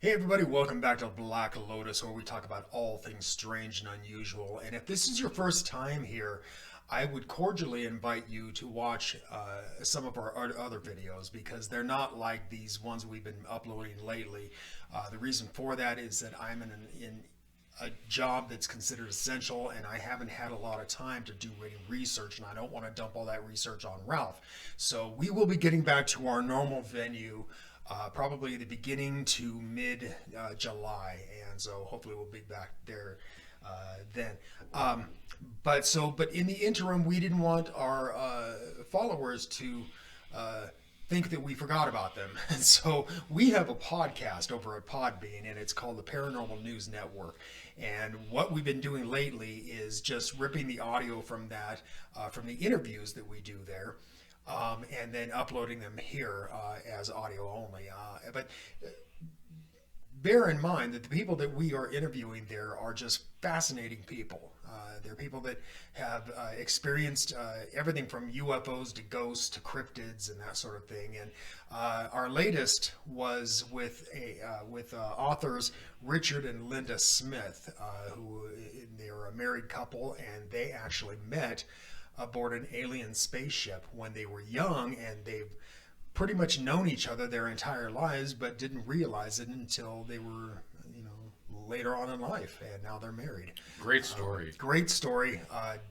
Hey everybody, welcome back to Black Lotus, where we talk about all things strange and unusual. And if this is your first time here, I would cordially invite you to watch some of our other videos because they're not like these ones we've been uploading lately. The reason for that is that I'm in a job that's considered essential, and I haven't had a lot of time to do any research, and I don't want to dump all that research on Ralph. So we will be getting back to our normal venue probably the beginning to mid July, and so hopefully we'll be back there then. But in the interim, we didn't want our followers to think that we forgot about them, and so we have a podcast over at PodBean, and it's called the Paranormal News Network. And what we've been doing lately is just ripping the audio from that, from the interviews that we do there, and then uploading them here as audio only. But bear in mind that the people that we are interviewing there are just fascinating people. They're people that have experienced everything from UFOs to ghosts to cryptids and that sort of thing. And our latest was with authors Richard and Linda Smith, who they're a married couple, and they actually met aboard an alien spaceship when they were young, and they've pretty much known each other their entire lives, but didn't realize it until they were, later on in life, and now they're married. Great story. Great story.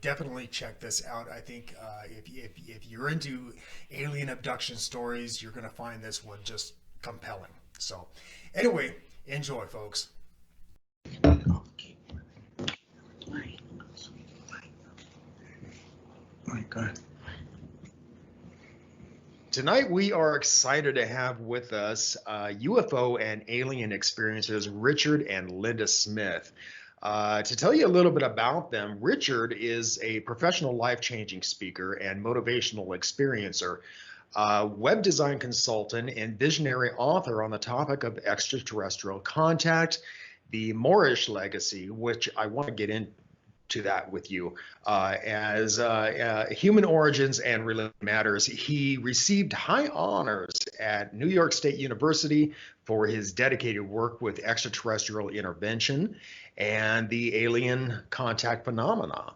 Definitely check this out. I think if you're into alien abduction stories, you're going to find this one just compelling. So, anyway, enjoy, folks. Okay. Oh my God. Tonight, we are excited to have with us UFO and alien experiencers Richard and Linda Smith. To tell you a little bit about them, Richard is a professional life-changing speaker and motivational experiencer, web design consultant, and visionary author on the topic of extraterrestrial contact, the Moorish legacy, which I want to get into that with you, as human origins and related matters. He received high honors at New York State University for his dedicated work with extraterrestrial intervention and the alien contact phenomena.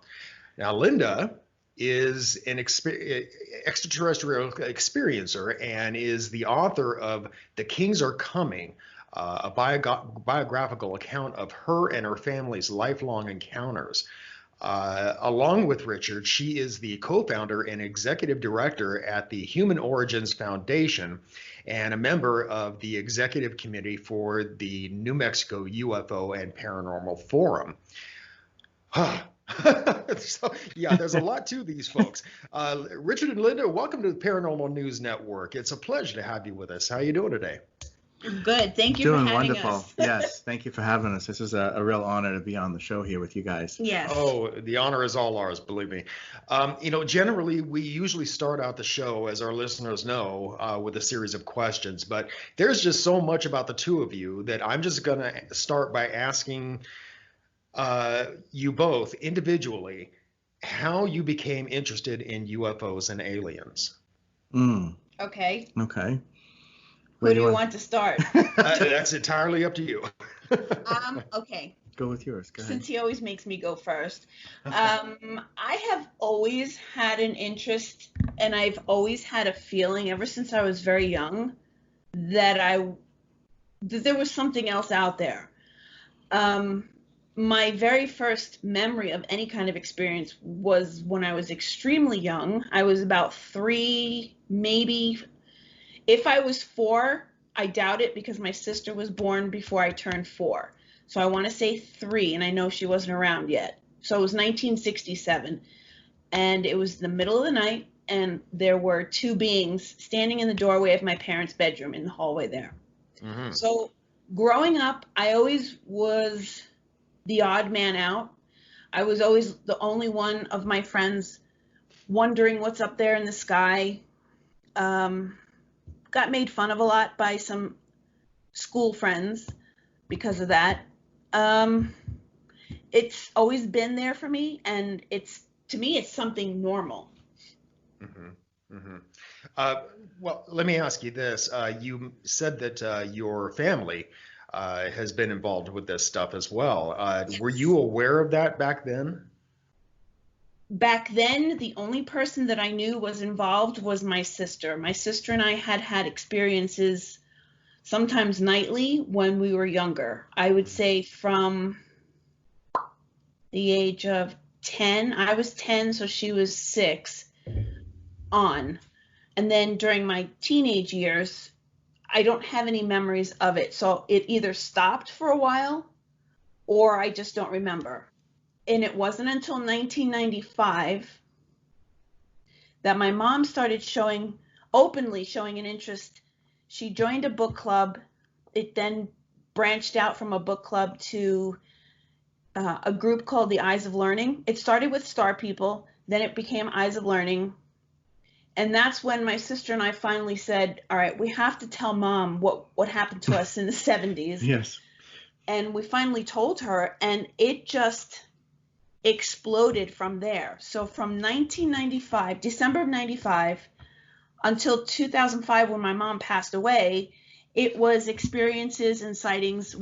Now, Linda is an extraterrestrial experiencer and is the author of The Kings Are Coming, a biographical account of her and her family's lifelong encounters. Along with Richard, she is the co-founder and executive director at the Human Origins Foundation and a member of the executive committee for the New Mexico UFO and Paranormal Forum. So, yeah, there's a lot to these folks. Richard and Linda, welcome to the Paranormal News Network. It's a pleasure to have you with us. How are you doing today? Good. Thank you Doing for having wonderful. us. Yes, thank you for having us. This is a real honor to be on the show here with you guys. Yes. Oh, the honor is all ours, believe me. Generally, we usually start out the show, as our listeners know, with a series of questions. But there's just so much about the two of you that I'm just going to start by asking you both individually how you became interested in UFOs and aliens. Okay. Okay. Who do you want to start? That's entirely up to you. Okay. Go with yours. Go ahead. Since he always makes me go first. I have always had an interest, and I've always had a feeling ever since I was very young that there was something else out there. My very first memory of any kind of experience was when I was extremely young. I was about 3, maybe. If I was 4, I doubt it because my sister was born before I turned 4. So I want to say 3, and I know she wasn't around yet. So it was 1967, and it was the middle of the night, and there were 2 beings standing in the doorway of my parents' bedroom in the hallway there. Mm-hmm. So growing up, I always was the odd man out. I was always the only one of my friends wondering what's up there in the sky. Got made fun of a lot by some school friends because of that. It's always been there for me, and to me, it's something normal. Mm-hmm. Mm-hmm. Well, let me ask you this. You said that your family has been involved with this stuff as well. Were you aware of that back then? Back then, the only person that I knew was involved was my sister. My sister and I had experiences sometimes nightly when we were younger. I would say from the age of 10, I was 10, so she was 6 on. And then during my teenage years, I don't have any memories of it. So it either stopped for a while or I just don't remember. And it wasn't until 1995 that my mom started openly showing an interest. She joined a book club. It then branched out from a book club to a group called the Eyes of Learning. It started with Star People, then it became Eyes of Learning. And that's when my sister and I finally said, all right, we have to tell Mom what happened to us in the 70s. Yes. And we finally told her, and it just exploded from there. So from 1995, December of 95, until 2005, when my mom passed away, it was experiences and sightings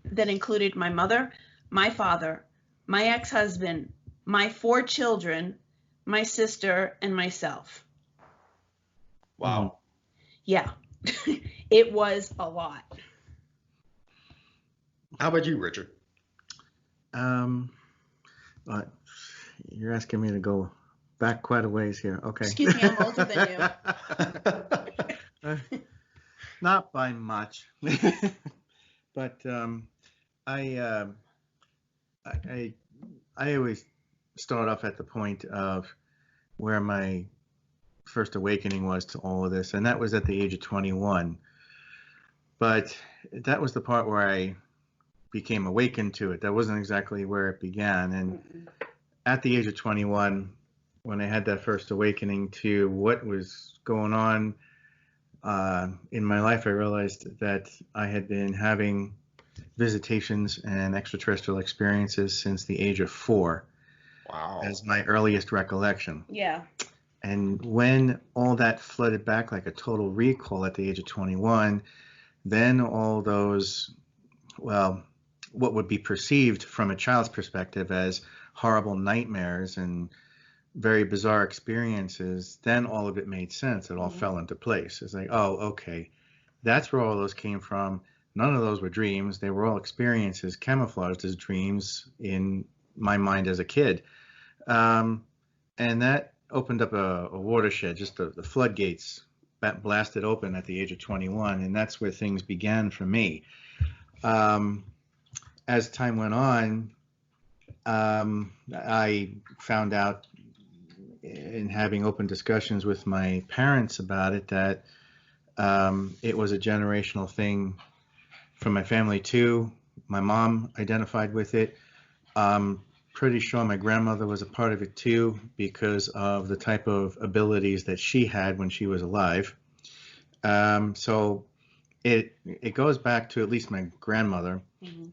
that included my mother, my father, my ex-husband, my 4 children, my sister, and myself. Wow. Yeah, it was a lot. How about you, Richard? But you're asking me to go back quite a ways here. Okay. Excuse me, I'm older than you. Not by much, but I always start off at the point of where my first awakening was to all of this, and that was at the age of 21. But that was the part where I became awakened to it. That wasn't exactly where it began. And at the age of 21, when I had that first awakening to what was going on in my life, I realized that I had been having visitations and extraterrestrial experiences since the age of 4. Wow. As my earliest recollection. Yeah. And when all that flooded back like a total recall at the age of 21, then all those, well, what would be perceived from a child's perspective as horrible nightmares and very bizarre experiences, then all of it made sense. It all fell into place. It's like, oh, okay, that's where all those came from. None of those were dreams. They were all experiences camouflaged as dreams in my mind as a kid. And that opened up a watershed, just the floodgates that blasted open at the age of 21. And that's where things began for me. As time went on, I found out in having open discussions with my parents about it that it was a generational thing from my family too. My mom identified with it. Pretty sure my grandmother was a part of it too, because of the type of abilities that she had when she was alive. So it goes back to at least my grandmother,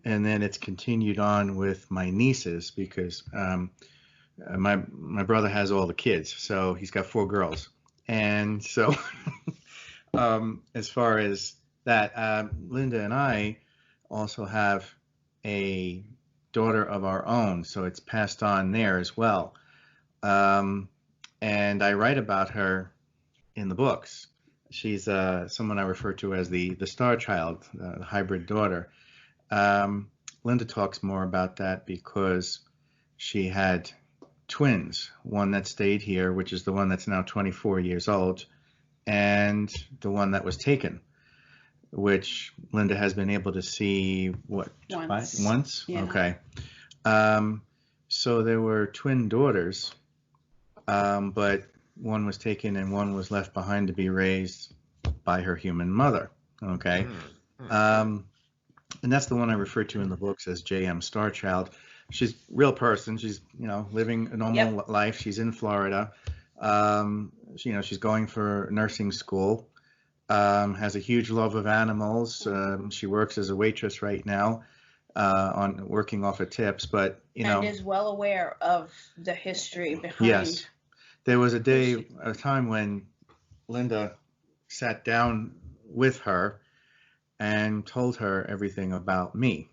and then it's continued on with my nieces, because my brother has all the kids, so he's got 4 girls, and so as far as that, Linda and I also have a daughter of our own, so it's passed on there as well. And I write about her in the books. She's someone I refer to as the star child, the hybrid daughter. Linda talks more about that because she had twins, one that stayed here, which is the one that's now 24 years old, and the one that was taken, which Linda has been able to see, what, once? Yeah. Okay. So there were twin daughters, but one was taken and one was left behind to be raised by her human mother. Okay. And that's the one I refer to in the books as J.M. Starchild. She's a real person. She's, living a normal life. She's in Florida. She's going for nursing school. Has a huge love of animals. She works as a waitress right now, on working off of tips, but and is well aware of the history behind. Yes, there was a time when Linda sat down with her and told her everything about me.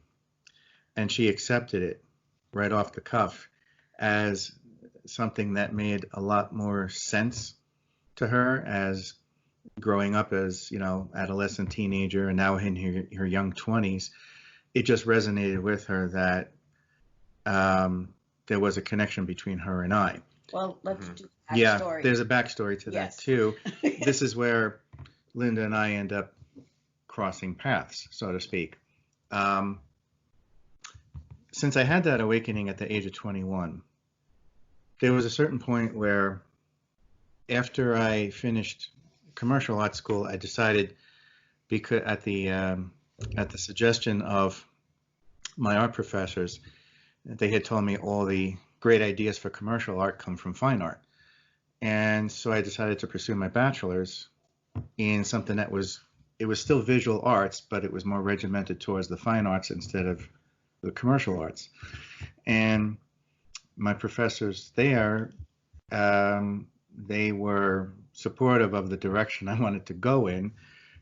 And she accepted it right off the cuff as something that made a lot more sense to her as growing up as, adolescent teenager and now in her young 20s. It just resonated with her that there was a connection between her and I. Well, let's do the Yeah, backstory. there's a backstory to that Yes. too. This is where Linda and I end up crossing paths, so to speak. Since I had that awakening at the age of 21, there was a certain point where after I finished commercial art school, I decided, because at the suggestion of my art professors, they had told me all the great ideas for commercial art come from fine art. And so I decided to pursue my bachelor's in something that was still visual arts, but it was more regimented towards the fine arts instead of the commercial arts. And my professors there, they were supportive of the direction I wanted to go in,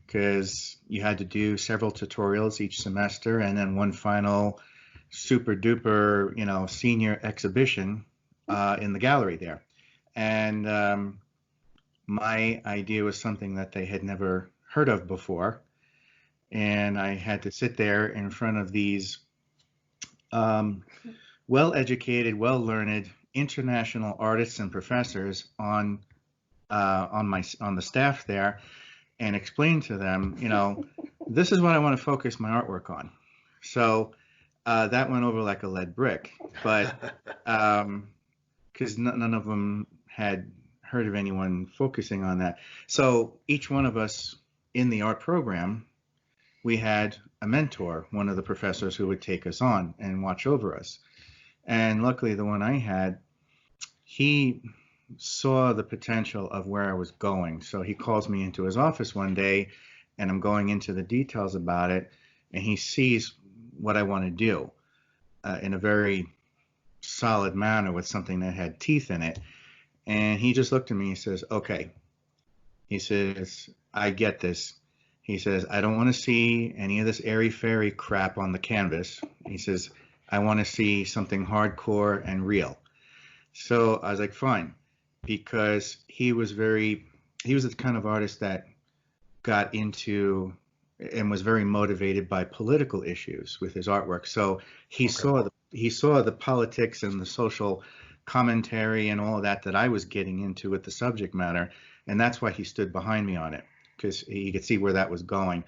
because you had to do several tutorials each semester and then one final super duper, senior exhibition in the gallery there. And my idea was something that they had never heard of before. And I had to sit there in front of these well-educated, well-learned international artists and professors on the staff there and explain to them, this is what I want to focus my artwork on. So that went over like a lead brick, but because none of them had heard of anyone focusing on that. So each one of us in the art program, we had a mentor, one of the professors who would take us on and watch over us. And luckily the one I had, he saw the potential of where I was going. So he calls me into his office one day and I'm going into the details about it, and he sees what I want to do in a very solid manner with something that had teeth in it. And he just looked at me and says, okay. He says, I get this. He says, I don't want to see any of this airy-fairy crap on the canvas. He says, I want to see something hardcore and real. So I was like, fine, because he was the kind of artist that got into and was very motivated by political issues with his artwork. So he saw the politics and the social commentary and all of that I was getting into with the subject matter, and that's why he stood behind me on it, because he could see where that was going.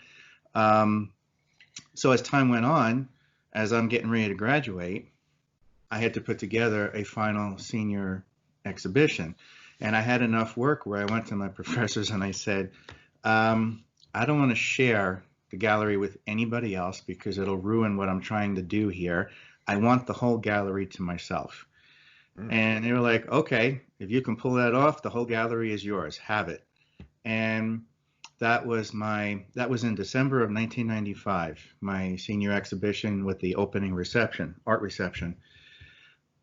So as time went on, as I'm getting ready to graduate, I had to put together a final senior exhibition, and I had enough work where I went to my professors and I said, I don't want to share the gallery with anybody else because it'll ruin what I'm trying to do here. I want the whole gallery to myself. And they were like, okay, if you can pull that off, the whole gallery is yours. Have it. And that was in December of 1995, my senior exhibition with the opening reception, art reception.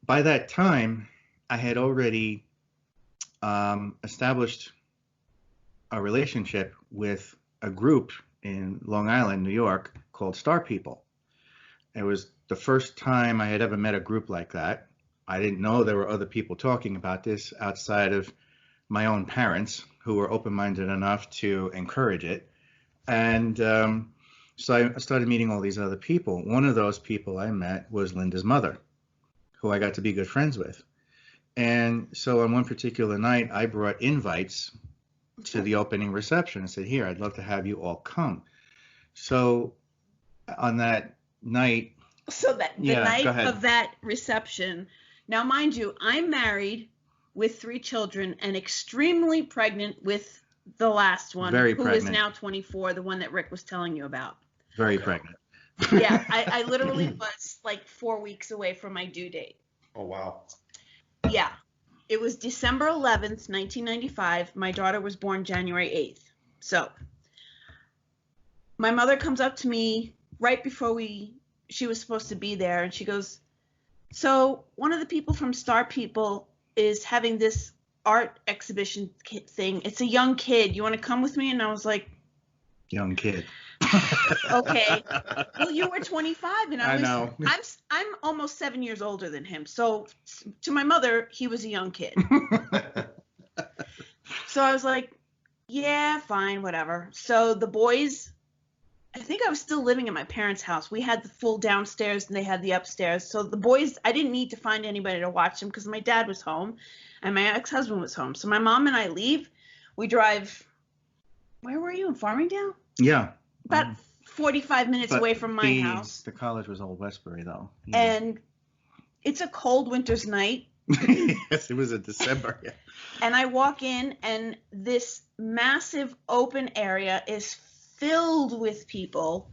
By that time, I had already established a relationship with a group in Long Island, New York, called Star People. It was the first time I had ever met a group like that. I didn't know there were other people talking about this outside of my own parents, who were open-minded enough to encourage it. And so I started meeting all these other people. One of those people I met was Linda's mother, who I got to be good friends with. And so on one particular night, I brought invites to the opening reception and said, here, I'd love to have you all come. So on that night. So that the night of that reception, now mind you, I'm married with 3 children and extremely pregnant with the last one, who is now 24, the one that Rick was telling you about. Very pregnant. Yeah, I literally was like 4 weeks away from my due date. Oh, wow. Yeah. It was December 11th, 1995. My daughter was born January 8th. So my mother comes up to me right before she was supposed to be there, and she goes, so one of the people from Star People is having this art exhibition thing. It's a young kid. You want to come with me? And I was like, young kid. Okay. Well, you were 25 and I was know. I'm almost 7 years older than him. So to my mother, he was a young kid. So I was like, yeah, fine, whatever. So the boys, I think I was still living at my parents' house. We had the full downstairs and they had the upstairs. So the boys, I didn't need to find anybody to watch them because my dad was home and my ex-husband was home. So my mom and I leave. We drive, where were you, in Farmingdale? Yeah. About 45 minutes But away from my house. The college was Old Westbury, though. And it's a cold winter's night. Yes, it was in December. Yeah. And I walk in and this massive open area is filled with people.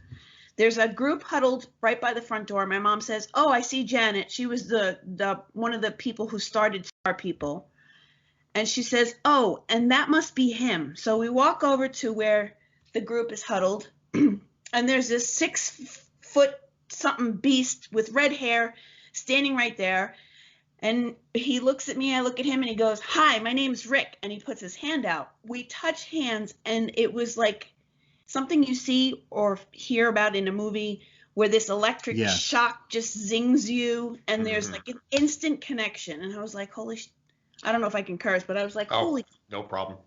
There's a group huddled right by the front door. My mom says, "Oh, I see Janet. She was the one of the people who started Star People." And she says, "Oh, and that must be him." So we walk over to where the group is huddled, and there's this 6-foot something beast with red hair standing right there. And he looks at me, I look at him, and he goes, "Hi, my name's Rick." And he puts his hand out. We touch hands, and it was like something you see or hear about in a movie where this electric shock just zings you, and there's like an instant connection. And I was like, I don't know if I can curse, but I was like, no problem.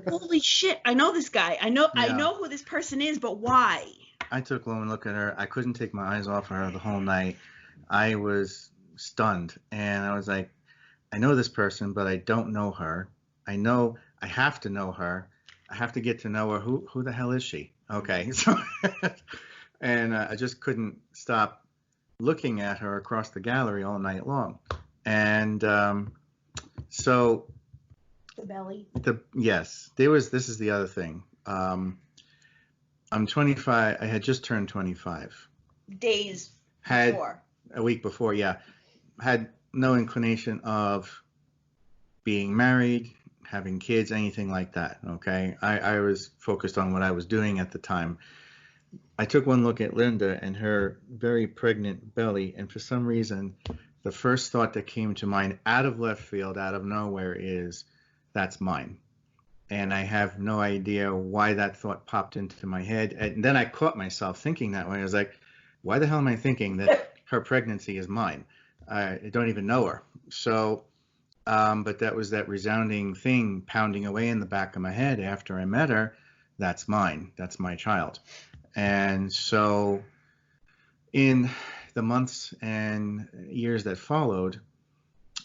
holy shit, I know this guy. I know who this person is, but why? I took one look at her. I couldn't take my eyes off her the whole night. I was stunned, and I was like, I know this person, but I don't know her. I know I have to know her. I have to get to know her. Who the hell is she? Okay. So, and I just couldn't stop looking at her across the gallery all night long. And so the belly. This is the other thing. I'm 25. I had just turned 25. Days before. A week before, yeah. Had no inclination of being married, having kids, anything like that, okay? I was focused on what I was doing at the time. I took one look at Linda and her very pregnant belly, and for some reason, the first thought that came to mind out of left field, out of nowhere, is, that's mine. And I have no idea why that thought popped into my head. And then I caught myself thinking that way. I was like, why the hell am I thinking that her pregnancy is mine? I don't even know her. So, but that was that resounding thing pounding away in the back of my head after I met her. That's mine. That's my child. And so in the months and years that followed,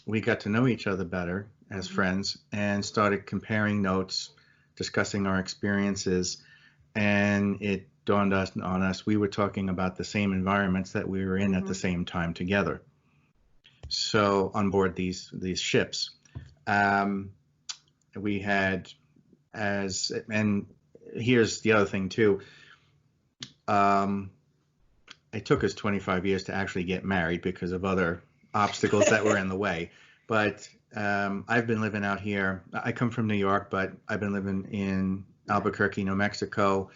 we got to know each other better as friends and started comparing notes, discussing our experiences. And it dawned on us, we were talking about the same environments that we were in at the same time together. So on board these ships, we had and here's the other thing too. It took us 25 years to actually get married because of other obstacles that were in the way. But I've been living out here. I come from New York, but I've been living in Albuquerque, New Mexico,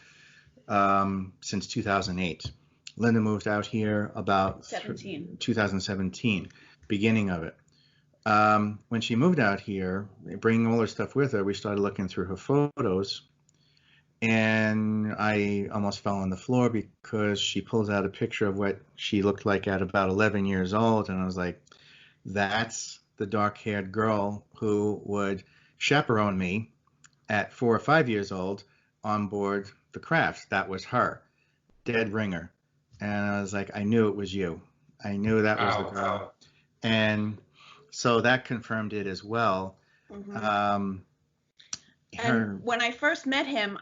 since 2008. Linda moved out here about 2017, beginning of it. When she moved out here, bringing all her stuff with her, we started looking through her photos, and I almost fell on the floor because she pulls out a picture of what she looked like at about 11 years old, and I was like, that's the dark-haired girl who would chaperone me at 4 or 5 years old on board the craft. That was her. Dead ringer. And I was like, I knew it was you. I knew that was the girl. And so that confirmed it as well. And when I first met him,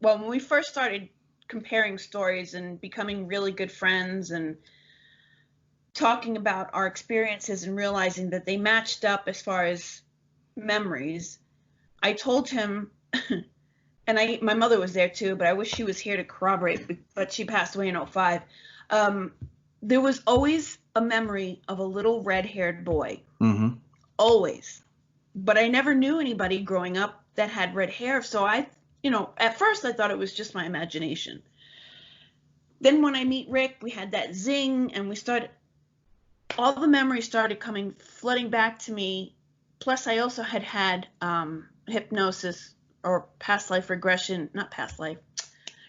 when we first started comparing stories and becoming really good friends and talking about our experiences and realizing that they matched up as far as memories, I told him, and my mother was there too, but I wish she was here to corroborate, but she passed away in 2005. There was always a memory of a little red-haired boy. Always. But I never knew anybody growing up that had red hair. So at first I thought it was just my imagination. Then when I meet Rick, we had that zing, and all the memories started flooding back to me. Plus I also had hypnosis or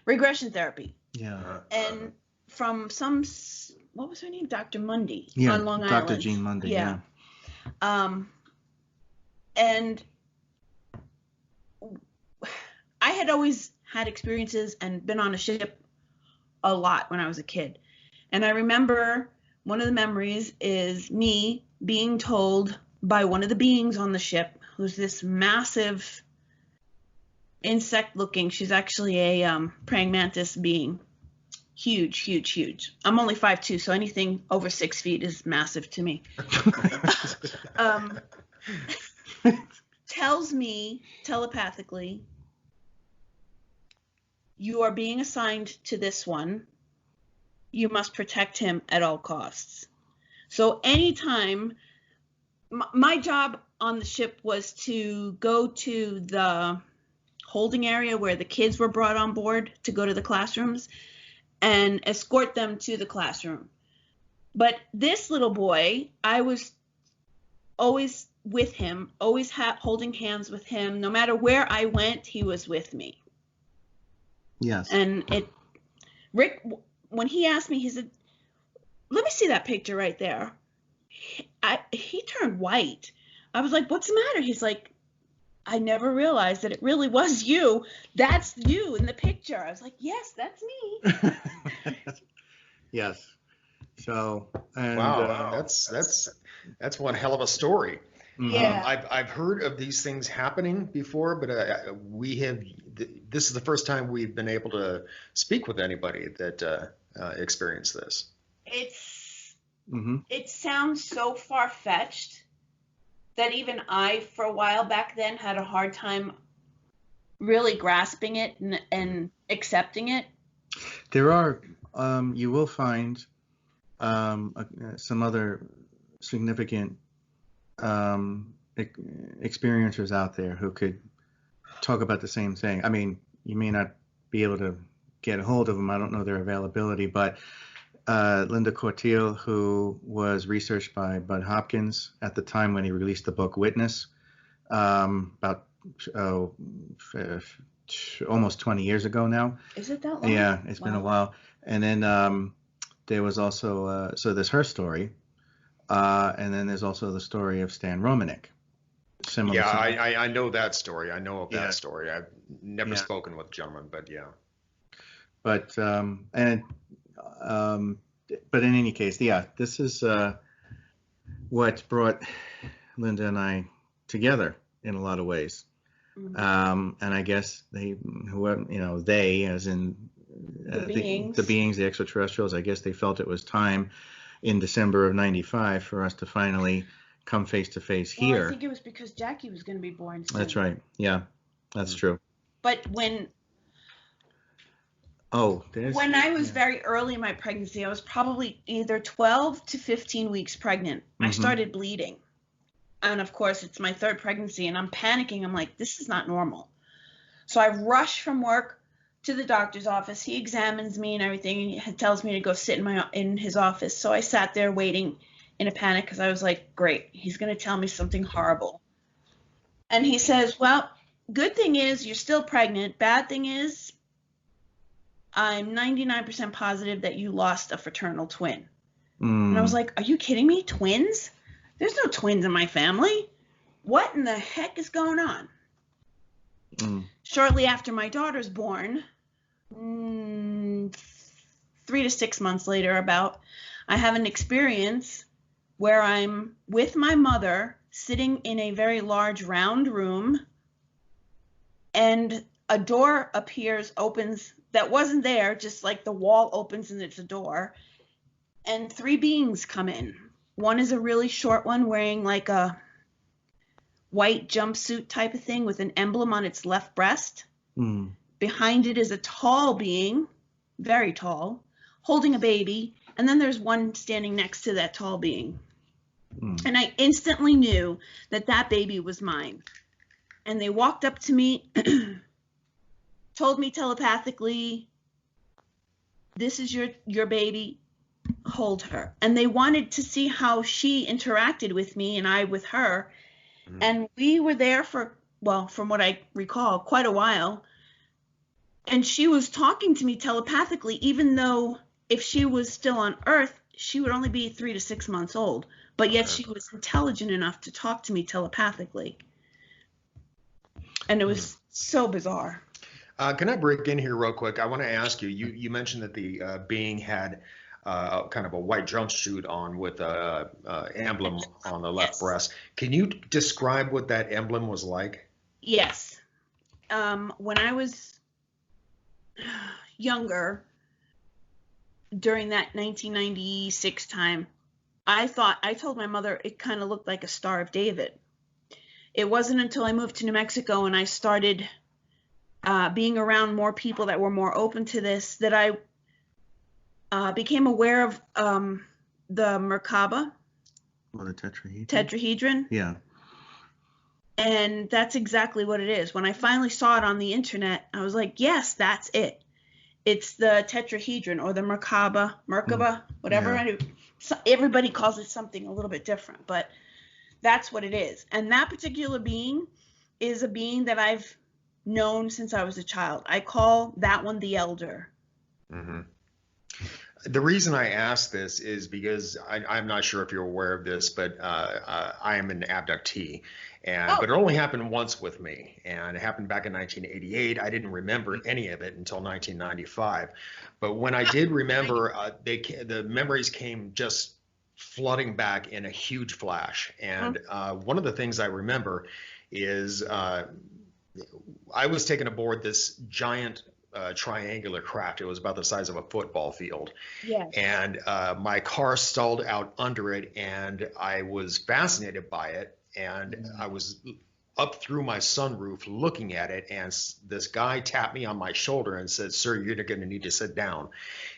regression therapy. Yeah. And from what was her name? Dr. Mundy Yeah. on Long Dr. Island. Jean Mundy. Yeah. And I had always had experiences and been on a ship a lot when I was a kid. And I remember one of the memories is me being told by one of the beings on the ship, who's this massive insect looking, she's actually a praying mantis being. Huge, huge, huge. I'm only 5'2", so anything over 6 feet is massive to me. Tells me telepathically, you are being assigned to this one. You must protect him at all costs. So anytime, my job on the ship was to go to the holding area where the kids were brought on board to go to the classrooms and escort them to the classroom. But this little boy, I was always with him, always holding hands with him. No matter where I went, he was with me. Yes. And Rick, when he asked me, he said, "Let me see that picture right there." He turned white. I was like, "What's the matter?" He's like, "I never realized that it really was you. That's you in the picture." I was like, "Yes, that's me." Yes. So, and Wow, that's one hell of a story. Yeah. I've heard of these things happening before, but this is the first time we've been able to speak with anybody that experienced this. It sounds so far-fetched that even I, for a while back then, had a hard time really grasping it and accepting it. there are, you will find some other significant experiencers out there who could talk about the same thing. I mean, you may not be able to get a hold of them. I don't know their availability, but Linda Cortiel, who was researched by Bud Hopkins at the time when he released the book Witness, about almost 20 years ago now. Is it that long? Yeah, it's been a while. And then there was also, so there's her story, and then there's also the story of Stan Romanek. Similar. Yeah, I know that story. I know of that Yeah. story. I've never Yeah. spoken with the gentleman, but yeah. But but in any case, yeah, this is what brought Linda and I together in a lot of ways. Mhm. And I guess they as in The beings, the extraterrestrials, I guess they felt it was time in December of '95 for us to finally come face to face Well, here. I think it was because Jackie was going to be born soon. That's right. Yeah, that's true. But when I was very early in my pregnancy, I was probably either 12 to 15 weeks pregnant. I started bleeding. And of course, it's my third pregnancy, and I'm panicking. I'm like, this is not normal. So I rush from work to the doctor's office. He examines me and everything, and he tells me to go sit in his office. So I sat there waiting in a panic because I was like, great, he's going to tell me something horrible. And he says, well, good thing is you're still pregnant. Bad thing is I'm 99% positive that you lost a fraternal twin. And I was like, are you kidding me? Twins? There's no twins in my family. What in the heck is going on? Shortly after my daughter's born, 3 to 6 months later I have an experience where I'm with my mother sitting in a very large round room, and a door opens that wasn't there, just like the wall opens and it's a door, and 3 beings come in. One is a really short one wearing like a white jumpsuit type of thing with an emblem on its left breast. Behind it is a tall being, very tall, holding a baby, and then there's one standing next to that tall being. And I instantly knew that baby was mine. And they walked up to me, told me telepathically, this is your baby, hold her. And they wanted to see how she interacted with me and I with her. And we were there for, well, from what I recall, quite a while. And she was talking to me telepathically, even though if she was still on Earth, she would only be 3 to 6 months old. But yet Okay. she was intelligent enough to talk to me telepathically. And it was so bizarre. Can I break in here real quick? I want to ask you. You mentioned that the being had kind of a white jumpsuit on with a emblem on the left Yes. breast. Can you describe what that emblem was like? Yes. When I was younger, during that 1996 time, I told my mother it kind of looked like a Star of David. It wasn't until I moved to New Mexico and I started being around more people that were more open to this that I became aware of the Merkaba Well, the tetrahedron. tetrahedron. Yeah. And that's exactly what it is. When I finally saw it on the internet, I was like, yes, that's it. It's the tetrahedron or the Merkaba, whatever. Yeah. So everybody calls it something a little bit different, but that's what it is. And that particular being is a being that I've known since I was a child. I call that one the Elder. Mm-hmm. The reason I ask this is because I'm not sure if you're aware of this, but I am an abductee, but it only happened once with me, and it happened back in 1988. I didn't remember any of it until 1995, but when I did remember, the memories came just flooding back in a huge flash. And one of the things I remember is I was taken aboard this giant triangular craft. It was about the size of a football field. Yes. And my car stalled out under it, and I was fascinated by it. And I was up through my sunroof looking at it, and this guy tapped me on my shoulder and said, "Sir, you're going to need to sit down."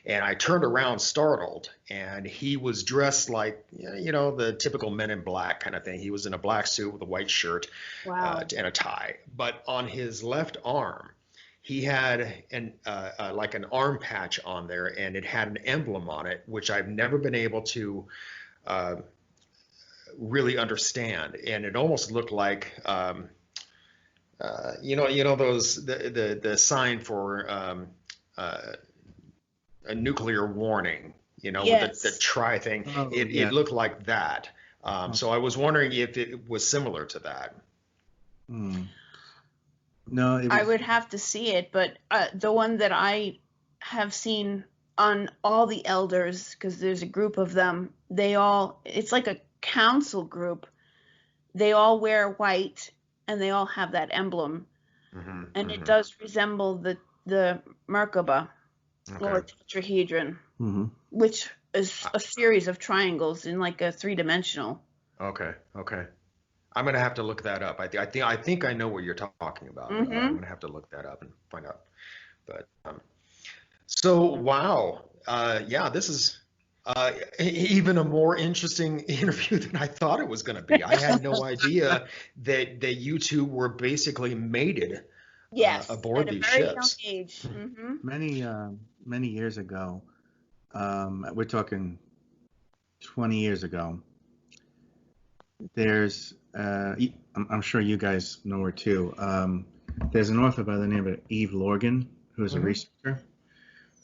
And I turned around startled, and he was dressed like, the typical Men in Black kind of thing. He was in a black suit with a white shirt and a tie. But on his left arm, he had like an arm patch on there, and it had an emblem on it, which I've never been able to really understand. And it almost looked like, those the sign for a nuclear warning, Yes. the try thing. Oh, It yeah. looked like that. So I was wondering if it was similar to that. No, it was, I would have to see it, but the one that I have seen on all the elders, because there's a group of them, it's like a council group. They all wear white and they all have that emblem. And it does resemble the Merkaba or tetrahedron, which is a series of triangles in like a 3-dimensional. Okay. I'm gonna have to look that up. I think I know what you're talking about. I'm gonna have to look that up and find out. But so wow, yeah, this is even a more interesting interview than I thought it was gonna be. I had no idea that you two were basically mated aboard these ships. Young age. many years ago. We're talking 20 years ago. There's, I'm sure you guys know her too. There's an author by the name of Eve Lorgan, who's a researcher,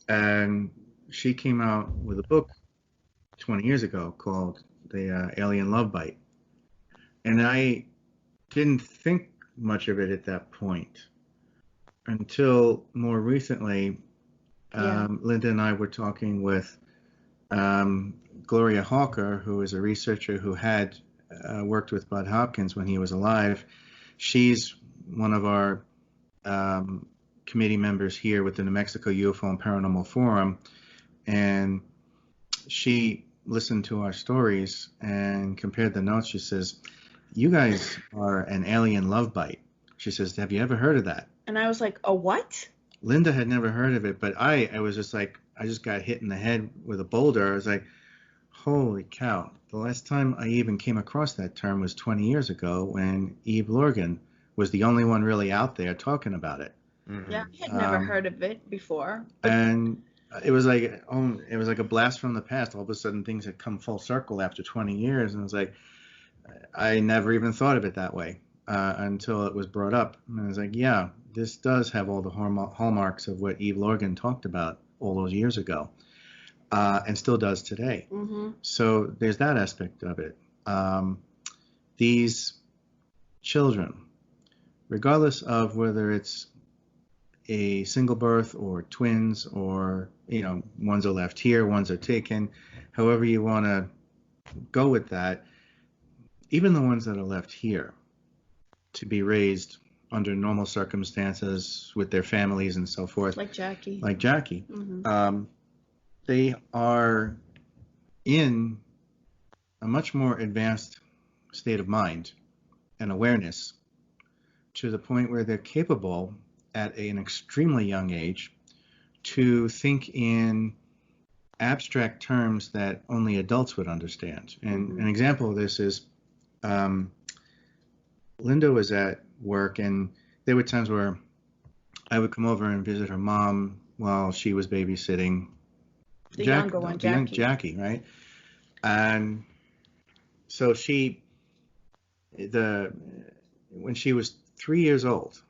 and she came out with a book 20 years ago called The Alien Love Bite. And I didn't think much of it at that point until more recently. Linda and I were talking with Gloria Hawker, who is a researcher who had worked with Bud Hopkins when he was alive. She's one of our committee members here with the New Mexico UFO and Paranormal Forum, and she listened to our stories and compared the notes. She says, "You guys are an alien love bite." She says, "Have you ever heard of that?" And I was like, "A what?" Linda had never heard of it, but I was just like, I just got hit in the head with a boulder. I was like, holy cow. The last time I even came across that term was 20 years ago when Eve Lorgan was the only one really out there talking about it. Yeah, I had never heard of it before. And it was like a blast from the past. All of a sudden things had come full circle after 20 years. And it was like, I never even thought of it that way until it was brought up. And I was like, yeah, this does have all the hallmarks of what Eve Lorgan talked about all those years ago, and still does today. Mm-hmm. So there's that aspect of it. These children, regardless of whether it's a single birth or twins, or ones are left here, ones are taken, however you want to go with that, even the ones that are left here to be raised under normal circumstances with their families and so forth, Like Jackie. Mm-hmm. They are in a much more advanced state of mind and awareness, to the point where they're capable at an extremely young age to think in abstract terms that only adults would understand. And an example of this is Linda was at work, and there were times where I would come over and visit her mom while she was babysitting the younger one, Jackie, right? And so when she was 3 years old,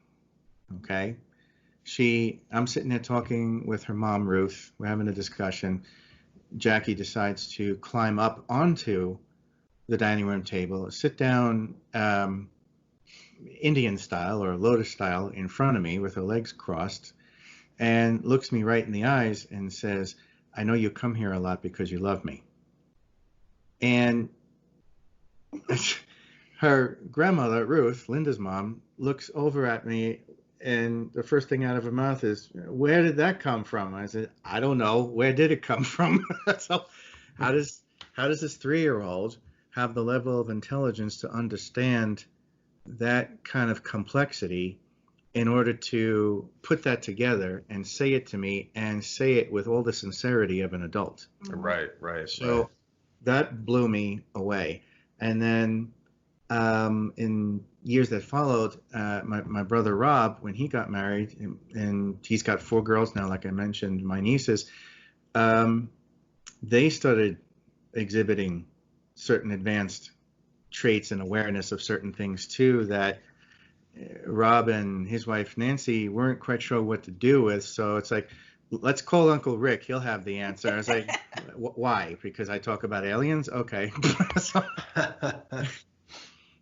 okay, I'm sitting there talking with her mom, Ruth. We're having a discussion. Jackie decides to climb up onto the dining room table, sit down Indian style or Lotus style in front of me with her legs crossed, and looks me right in the eyes and says, "I know you come here a lot because you love me." And her grandmother, Ruth, Linda's mom, looks over at me, and the first thing out of her mouth is, "Where did that come from?" I said, "I don't know. Where did it come from?" So how does this 3-year-old have the level of intelligence to understand that kind of complexity in order to put that together and say it to me, and say it with all the sincerity of an adult? Right. So that blew me away. And then in years that followed, my brother Rob, when he got married, and he's got 4 girls now, like I mentioned, my nieces, they started exhibiting certain advanced traits and awareness of certain things too, that Rob and his wife Nancy weren't quite sure what to do with. So it's like, let's call Uncle Rick, he'll have the answer. I was like, why? Because I talk about aliens? Okay.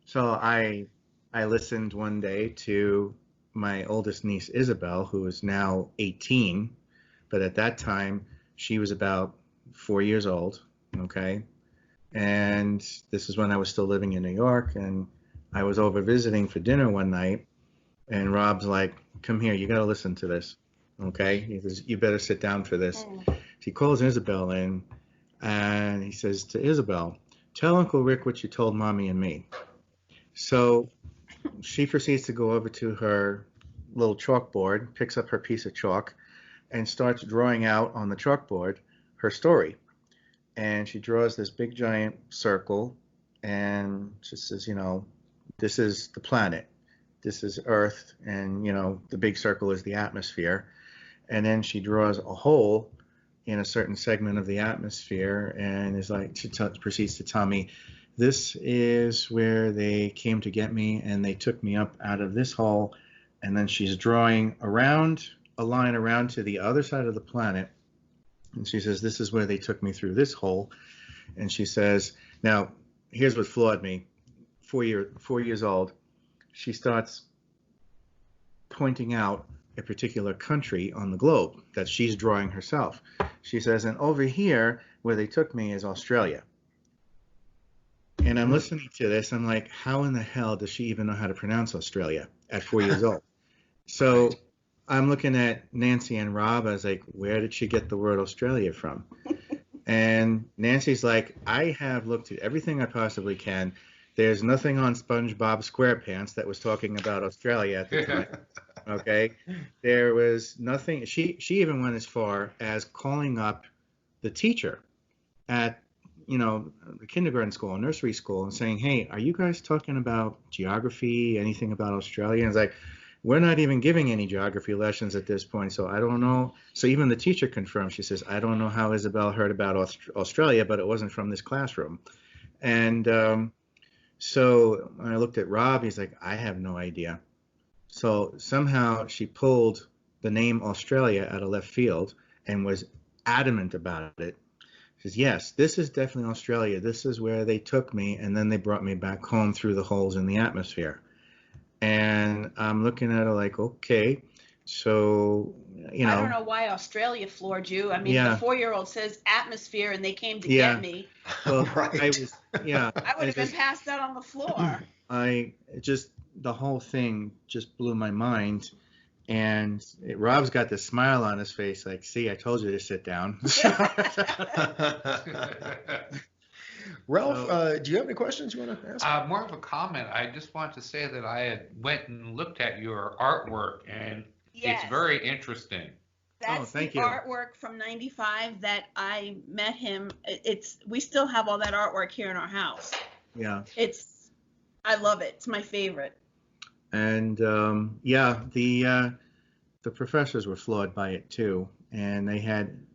So I listened one day to my oldest niece Isabel, who is now 18, but at that time she was about 4 years old, okay? And this is when I was still living in New York, and I was over visiting for dinner one night, and Rob's like, "Come here, you got to listen to this, okay?" He says, "You better sit down for this." He calls Isabel in, and he says to Isabel, "Tell Uncle Rick what you told Mommy and me." So she proceeds to go over to her little chalkboard, picks up her piece of chalk, and starts drawing out on the chalkboard her story. And she draws this big giant circle, and she says, this is the planet, this is Earth, and the big circle is the atmosphere. And then she draws a hole in a certain segment of the atmosphere, and is like, she proceeds to tell me, "This is where they came to get me, and they took me up out of this hole." And then she's drawing around a line around to the other side of the planet, and she says, "This is where they took me through this hole." And she says, now here's what floored me. 4 years old, she starts pointing out a particular country on the globe that she's drawing herself. She says, "And over here where they took me is Australia." And I'm listening to this, I'm like, how in the hell does she even know how to pronounce Australia at 4 years old? So I'm looking at Nancy and Rob. I was like, where did she get the word Australia from? And Nancy's like, "I have looked at everything I possibly can. There's nothing on SpongeBob SquarePants that was talking about Australia at the time." Okay. There was nothing. She even went as far as calling up the teacher at the kindergarten school, nursery school, and saying, "Hey, are you guys talking about geography, anything about Australia?" And it's like, "We're not even giving any geography lessons at this point, so I don't know." So even the teacher confirmed. She says, "I don't know how Isabel heard about Australia, but it wasn't from this classroom." And so when I looked at Rob, he's like, "I have no idea." So somehow she pulled the name Australia out of left field and was adamant about it. She says, yes, this is definitely Australia. This is where they took me, and then they brought me back home through the holes in the atmosphere. And I'm looking at her like, okay, so, I don't know why Australia floored you. I mean, Yeah. the 4-year-old says atmosphere, and they came to Yeah. get me. Well, Right. I was, yeah, I would have been passed out on the floor. the whole thing just blew my mind. And Rob's got this smile on his face, like, see, I told you to sit down. Ralph, do you have any questions you want to ask? More of a comment. I just want to say that I had went and looked at your artwork, and Yes. it's very interesting. That's thank the you. artwork from '95 that I met him. We still have all that artwork here in our house. Yeah. I love it. It's my favorite. And the professors were flawed by it too, and they hadn't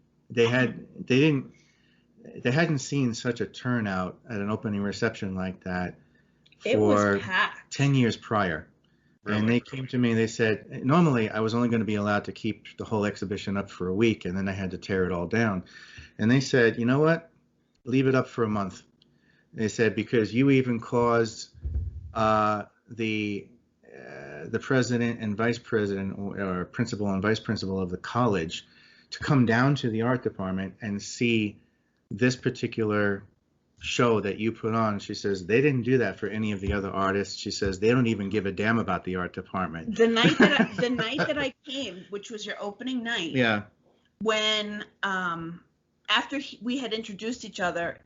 seen such a turnout at an opening reception like that It was for packed. 10 years prior. And they came to me and they said, normally I was only going to be allowed to keep the whole exhibition up for a week, and then I had to tear it all down. And they said, you know what? Leave it up for a month. They said, because you even caused the president and vice president, or principal and vice principal of the college, to come down to the art department and see this particular show that you put on. She says they didn't do that for any of the other artists. She says they don't even give a damn about the art department. The night that I came, which was your opening night. Yeah. When after we had introduced each other,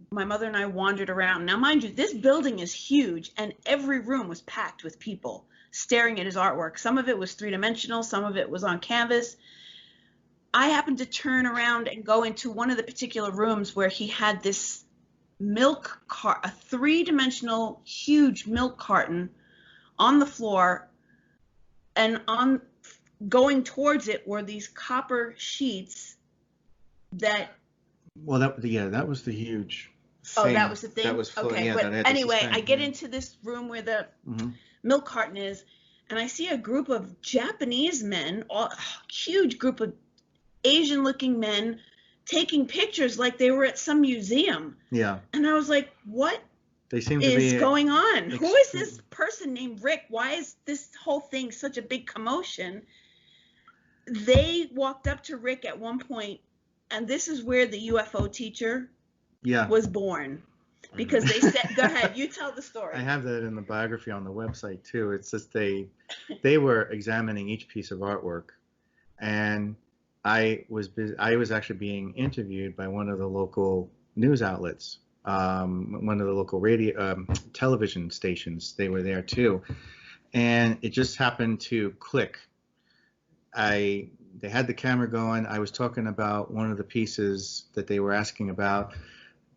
my mother and I wandered around. Now, mind you, this building is huge, and every room was packed with people staring at his artwork. Some of it was three-dimensional, some of it was on canvas. I happened to turn around and go into one of the particular rooms where he had this milk cart, a three-dimensional huge milk carton on the floor, and on going towards it were these copper sheets that. Well, that was the huge thing. Oh, that was the thing? That was okay, yeah, but that had to anyway, suspend, I get yeah. into this room where the Mhm. milk carton is, and I see a group of Japanese men, a huge group of Asian-looking men, taking pictures like they were at some museum. Yeah. And I was like, what They seem to is be going on? Who is this person named Rick? Why is this whole thing such a big commotion? They walked up to Rick at one point, and this is where the UFO teacher was born. Because they said, go ahead, you tell the story. I have that in the biography on the website too. It's just they were examining each piece of artwork, and I was actually being interviewed by one of the local news outlets, one of the local radio television stations. They were there too, and it just happened to click. They had the camera going. I was talking about one of the pieces that they were asking about.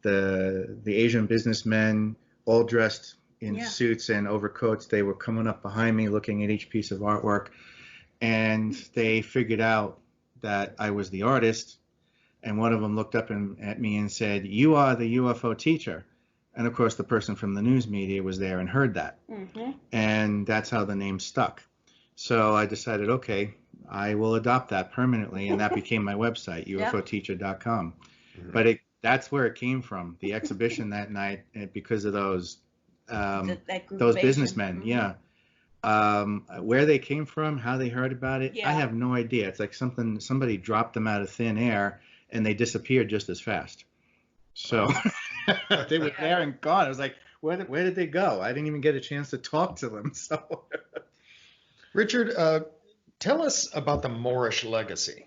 The Asian businessmen, all dressed in suits and overcoats, they were coming up behind me looking at each piece of artwork, and they figured out that I was the artist, and one of them looked up at me and said, "You are the UFO teacher." And of course the person from the news media was there and heard that. Mm-hmm. And that's how the name stuck. So I decided, okay, I will adopt that permanently, and that became my website, ufoteacher.com. Mhm. But that's where it came from, the exhibition that night, because of those That group those of businessmen. Asian. Where they came from, how they heard about it, Yeah. I have no idea. It's like somebody dropped them out of thin air, and they disappeared just as fast. So they were there and gone. I was like, where did they go? I didn't even get a chance to talk to them. So Richard, tell us about the Moorish legacy.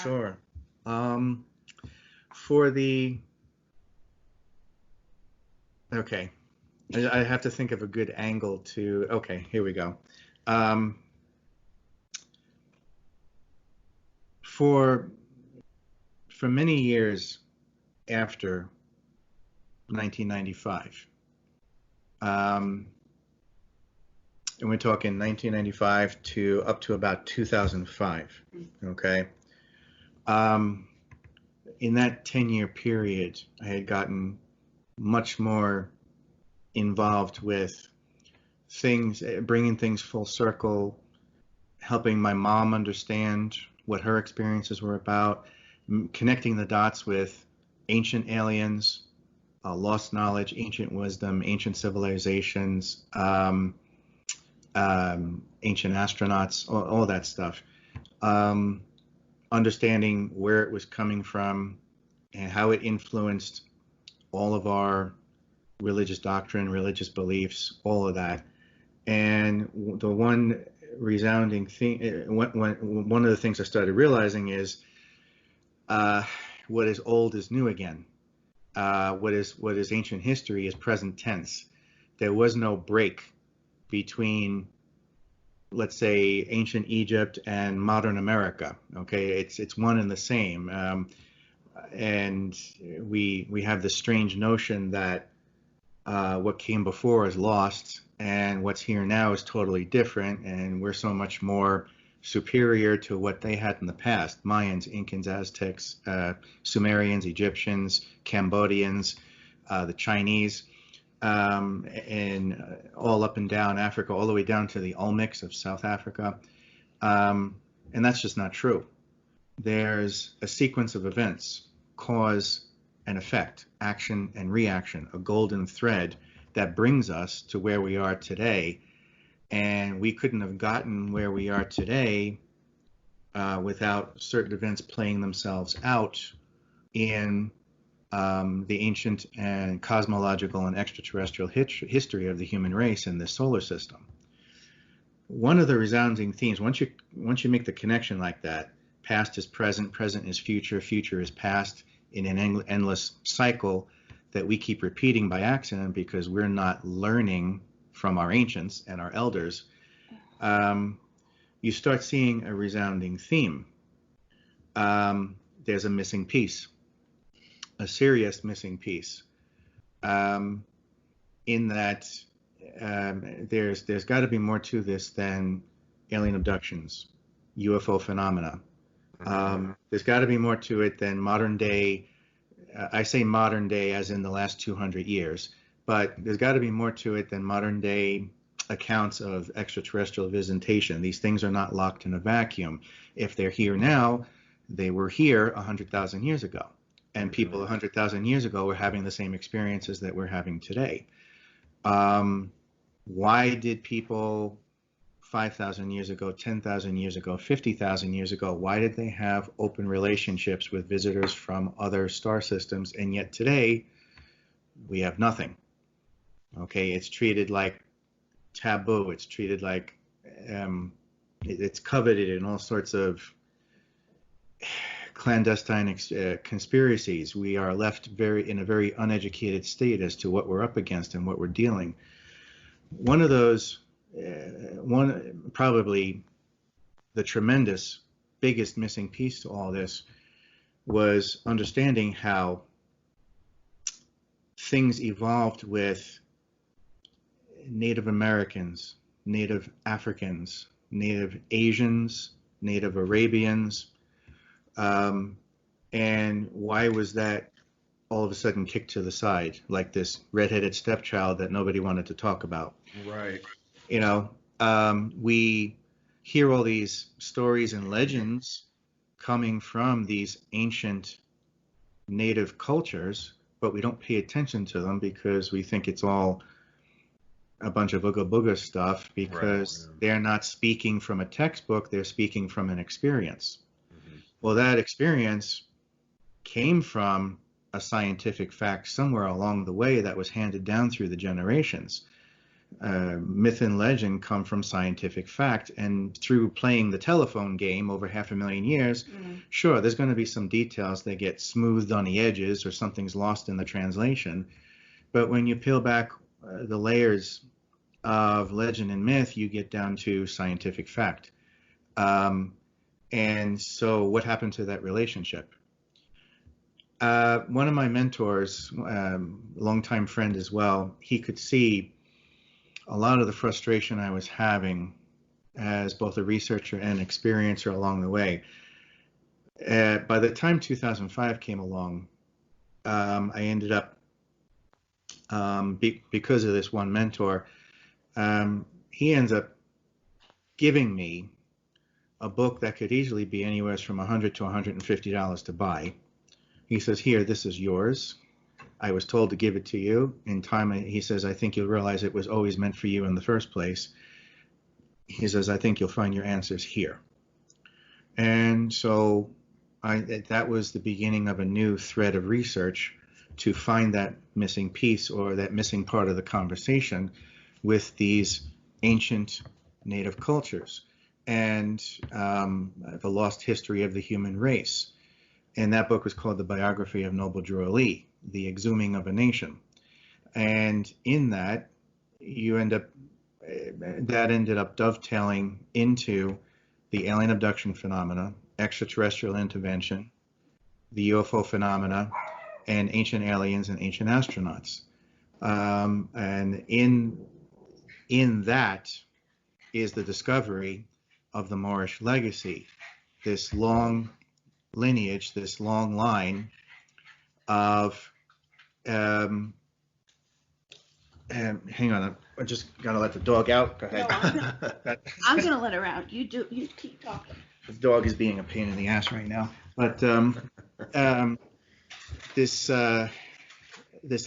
sure. Okay, I have to think of a good angle to. Okay, here we go. For many years after 1995, and we're talking 1995 to up to about 2005. Okay. In that 10-year period, I had gotten much more involved with things, bringing things full circle, helping my mom understand what her experiences were about, connecting the dots with ancient aliens, lost knowledge, ancient wisdom, ancient civilizations, ancient astronauts, all that stuff. Understanding where it was coming from and how it influenced all of our religious doctrine, religious beliefs, all of that. And the one resounding thing, one of the things I started realizing is what is old is new again. What is ancient history is present tense. There was no break between, let's say, ancient Egypt and modern America. Okay, it's one and the same. And we have this strange notion that what came before is lost, and what's here now is totally different, and we're so much more superior to what they had in the past. Mayans, Incans, Aztecs, Sumerians, Egyptians, Cambodians, the Chinese, and all up and down Africa, all the way down to the Olmecs of South Africa. And that's just not true. There's a sequence of events, cause and effect, action and reaction, a golden thread that brings us to where we are today. And we couldn't have gotten where we are today without certain events playing themselves out in the ancient and cosmological and extraterrestrial history of the human race in this solar system. One of the resounding themes, once you make the connection like that, past is present, present is future, future is past, in an endless cycle that we keep repeating by accident because we're not learning from our ancients and our elders, you start seeing a resounding theme. There's a missing piece, a serious missing piece, in that there's got to be more to this than alien abductions, UFO phenomena. There's got to be more to it than modern day. I say modern day as in the last 200 years, but there's got to be more to it than modern day accounts of extraterrestrial visitation. These things are not locked in a vacuum. If they're here now, they were here 100,000 years ago, and people 100,000 years ago were having the same experiences that we're having today. Why did people 5,000 years ago, 10,000 years ago, 50,000 years ago, why did they have open relationships with visitors from other star systems? And yet today, we have nothing. Okay, it's treated like taboo. It's treated like it's coveted in all sorts of clandestine conspiracies. We are left in a very uneducated state as to what we're up against and what we're dealing. One of those, probably the tremendous biggest missing piece to all this was understanding how things evolved with Native Americans, Native Africans, Native Asians, Native Arabians, and why was that all of a sudden kicked to the side, like this redheaded stepchild that nobody wanted to talk about? Right. You know, we hear all these stories and legends coming from these ancient native cultures, but we don't pay attention to them because we think it's all a bunch of ooga booga stuff, because they're not speaking from a textbook, they're speaking from an experience. Well, that experience came from a scientific fact somewhere along the way that was handed down through the generations. Myth and legend come from scientific fact, and through playing the telephone game over 500,000 years, sure, there's going to be some details that get smoothed on the edges or something's lost in the translation. But when you peel back the layers of legend and myth, you get down to scientific fact. And so what happened to that relationship? One of my mentors, longtime friend as well, he could see a lot of the frustration I was having as both a researcher and experiencer along the way. By the time 2005 came along, I ended up, because of this one mentor, he ends up giving me a book that could easily be anywhere from $100 to $150 to buy. He says, here, this is yours. I was told to give it to you. In time, he says, I think you'll realize it was always meant for you in the first place. He says, I think you'll find your answers here. And so that was the beginning of a new thread of research to find that missing piece or that missing part of the conversation with these ancient native cultures and the lost history of the human race. And that book was called The Biography of Noble Drew Ali, The Exhuming of a Nation. And in that, that ended up dovetailing into the alien abduction phenomena, extraterrestrial intervention, the UFO phenomena, and ancient aliens and ancient astronauts. And in that is the discovery of the Moorish legacy, this long lineage, this long line of, hang on, I just gotta let the dog out. Go ahead. No, I'm gonna let her out. You keep talking. The dog is being a pain in the ass right now. But this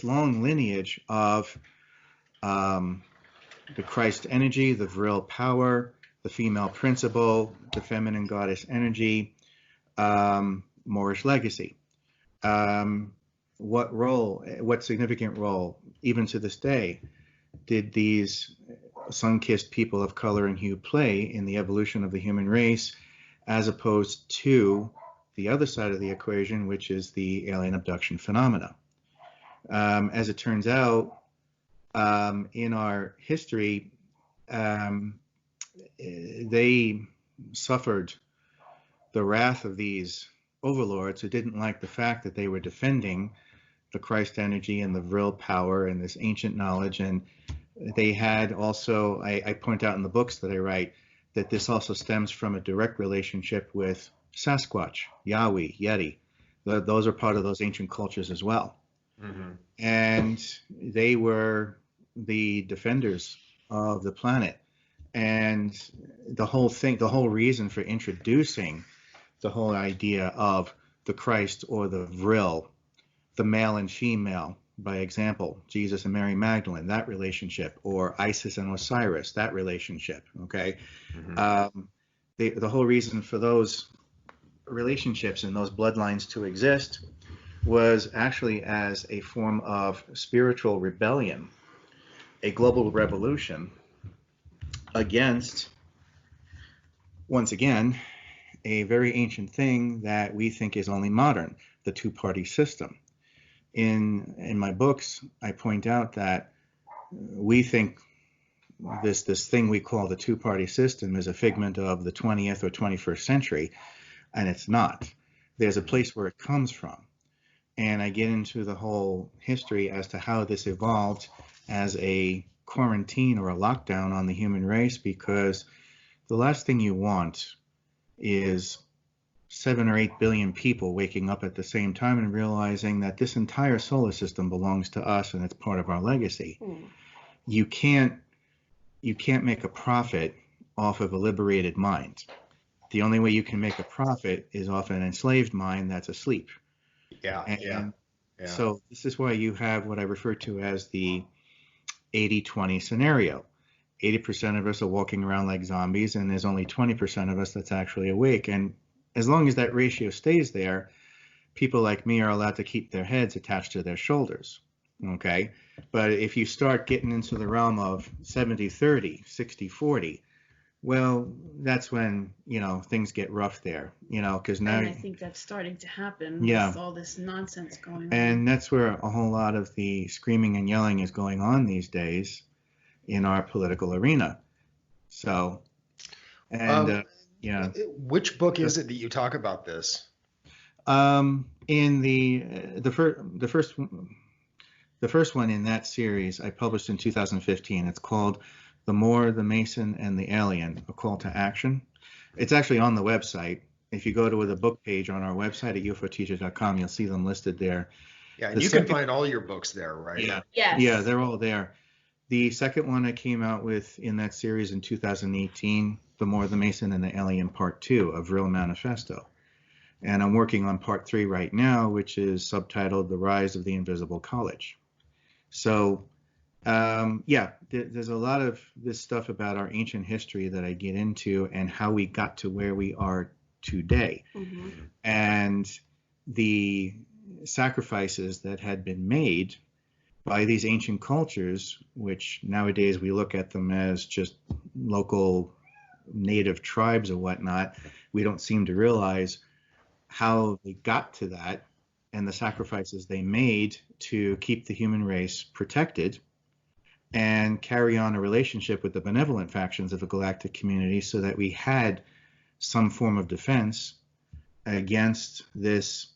long lineage of the Christ energy, the virile power, the female principle, the feminine goddess energy, Moorish legacy. What significant role, even to this day, did these sun-kissed people of color and hue play in the evolution of the human race, as opposed to the other side of the equation, which is the alien abduction phenomena? As it turns out, in our history, they suffered the wrath of these overlords who didn't like the fact that they were defending the Christ energy and the virile power and this ancient knowledge. And they had also, I point out in the books that I write, that this also stems from a direct relationship with Sasquatch, Yahweh, Yeti. Those are part of those ancient cultures as well. Mm-hmm. And they were the defenders of the planet. And the whole reason for introducing the whole idea of the Christ or the vril, the male and female, by example, Jesus and Mary Magdalene, that relationship, or Isis and Osiris, that relationship, okay? Mm-hmm. The whole reason for those relationships and those bloodlines to exist was actually as a form of spiritual rebellion, a global revolution against, once again, a very ancient thing that we think is only modern, the two-party system. In my books, I point out that we think this thing we call the two-party system is a figment of the 20th or 21st century, and it's not. There's a place where it comes from. And I get into the whole history as to how this evolved as a quarantine or a lockdown on the human race, because the last thing you want is 7 or 8 billion people waking up at the same time and realizing that this entire solar system belongs to us and it's part of our legacy. You can't make a profit off of a liberated mind. The only way you can make a profit is off an enslaved mind that's asleep. Yeah. So this is why you have what I refer to as the 80-20 scenario. 80% of us are walking around like zombies, and there's only 20% of us that's actually awake. And as long as that ratio stays there, people like me are allowed to keep their heads attached to their shoulders, okay? But if you start getting into the realm of 70-30, 60-40, well, that's when, things get rough there, because now... And I think that's starting to happen with all this nonsense going on. And that's where a whole lot of the screaming and yelling is going on these days in our political arena. So, and... Which book is it that you talk about this? In the first one in that series I published in 2015. It's called The Moor, the Mason, and the Alien, A Call to Action. It's actually on the website. If you go to the book page on our website at ufoteacher.com, you'll see them listed there. Yeah, and you can find all your books there, right? Yeah. Yes. Yeah, they're all there. The second one I came out with in that series in 2018, The More, the Mason, and the Alien Part 2 of Real Manifesto. And I'm working on Part 3 right now, which is subtitled The Rise of the Invisible College. So, yeah, there's a lot of this stuff about our ancient history that I get into and how we got to where we are today. Mm-hmm. And the sacrifices that had been made by these ancient cultures, which nowadays we look at them as just local native tribes or whatnot. We don't seem to realize how they got to that and the sacrifices they made to keep the human race protected and carry on a relationship with the benevolent factions of the galactic community so that we had some form of defense against this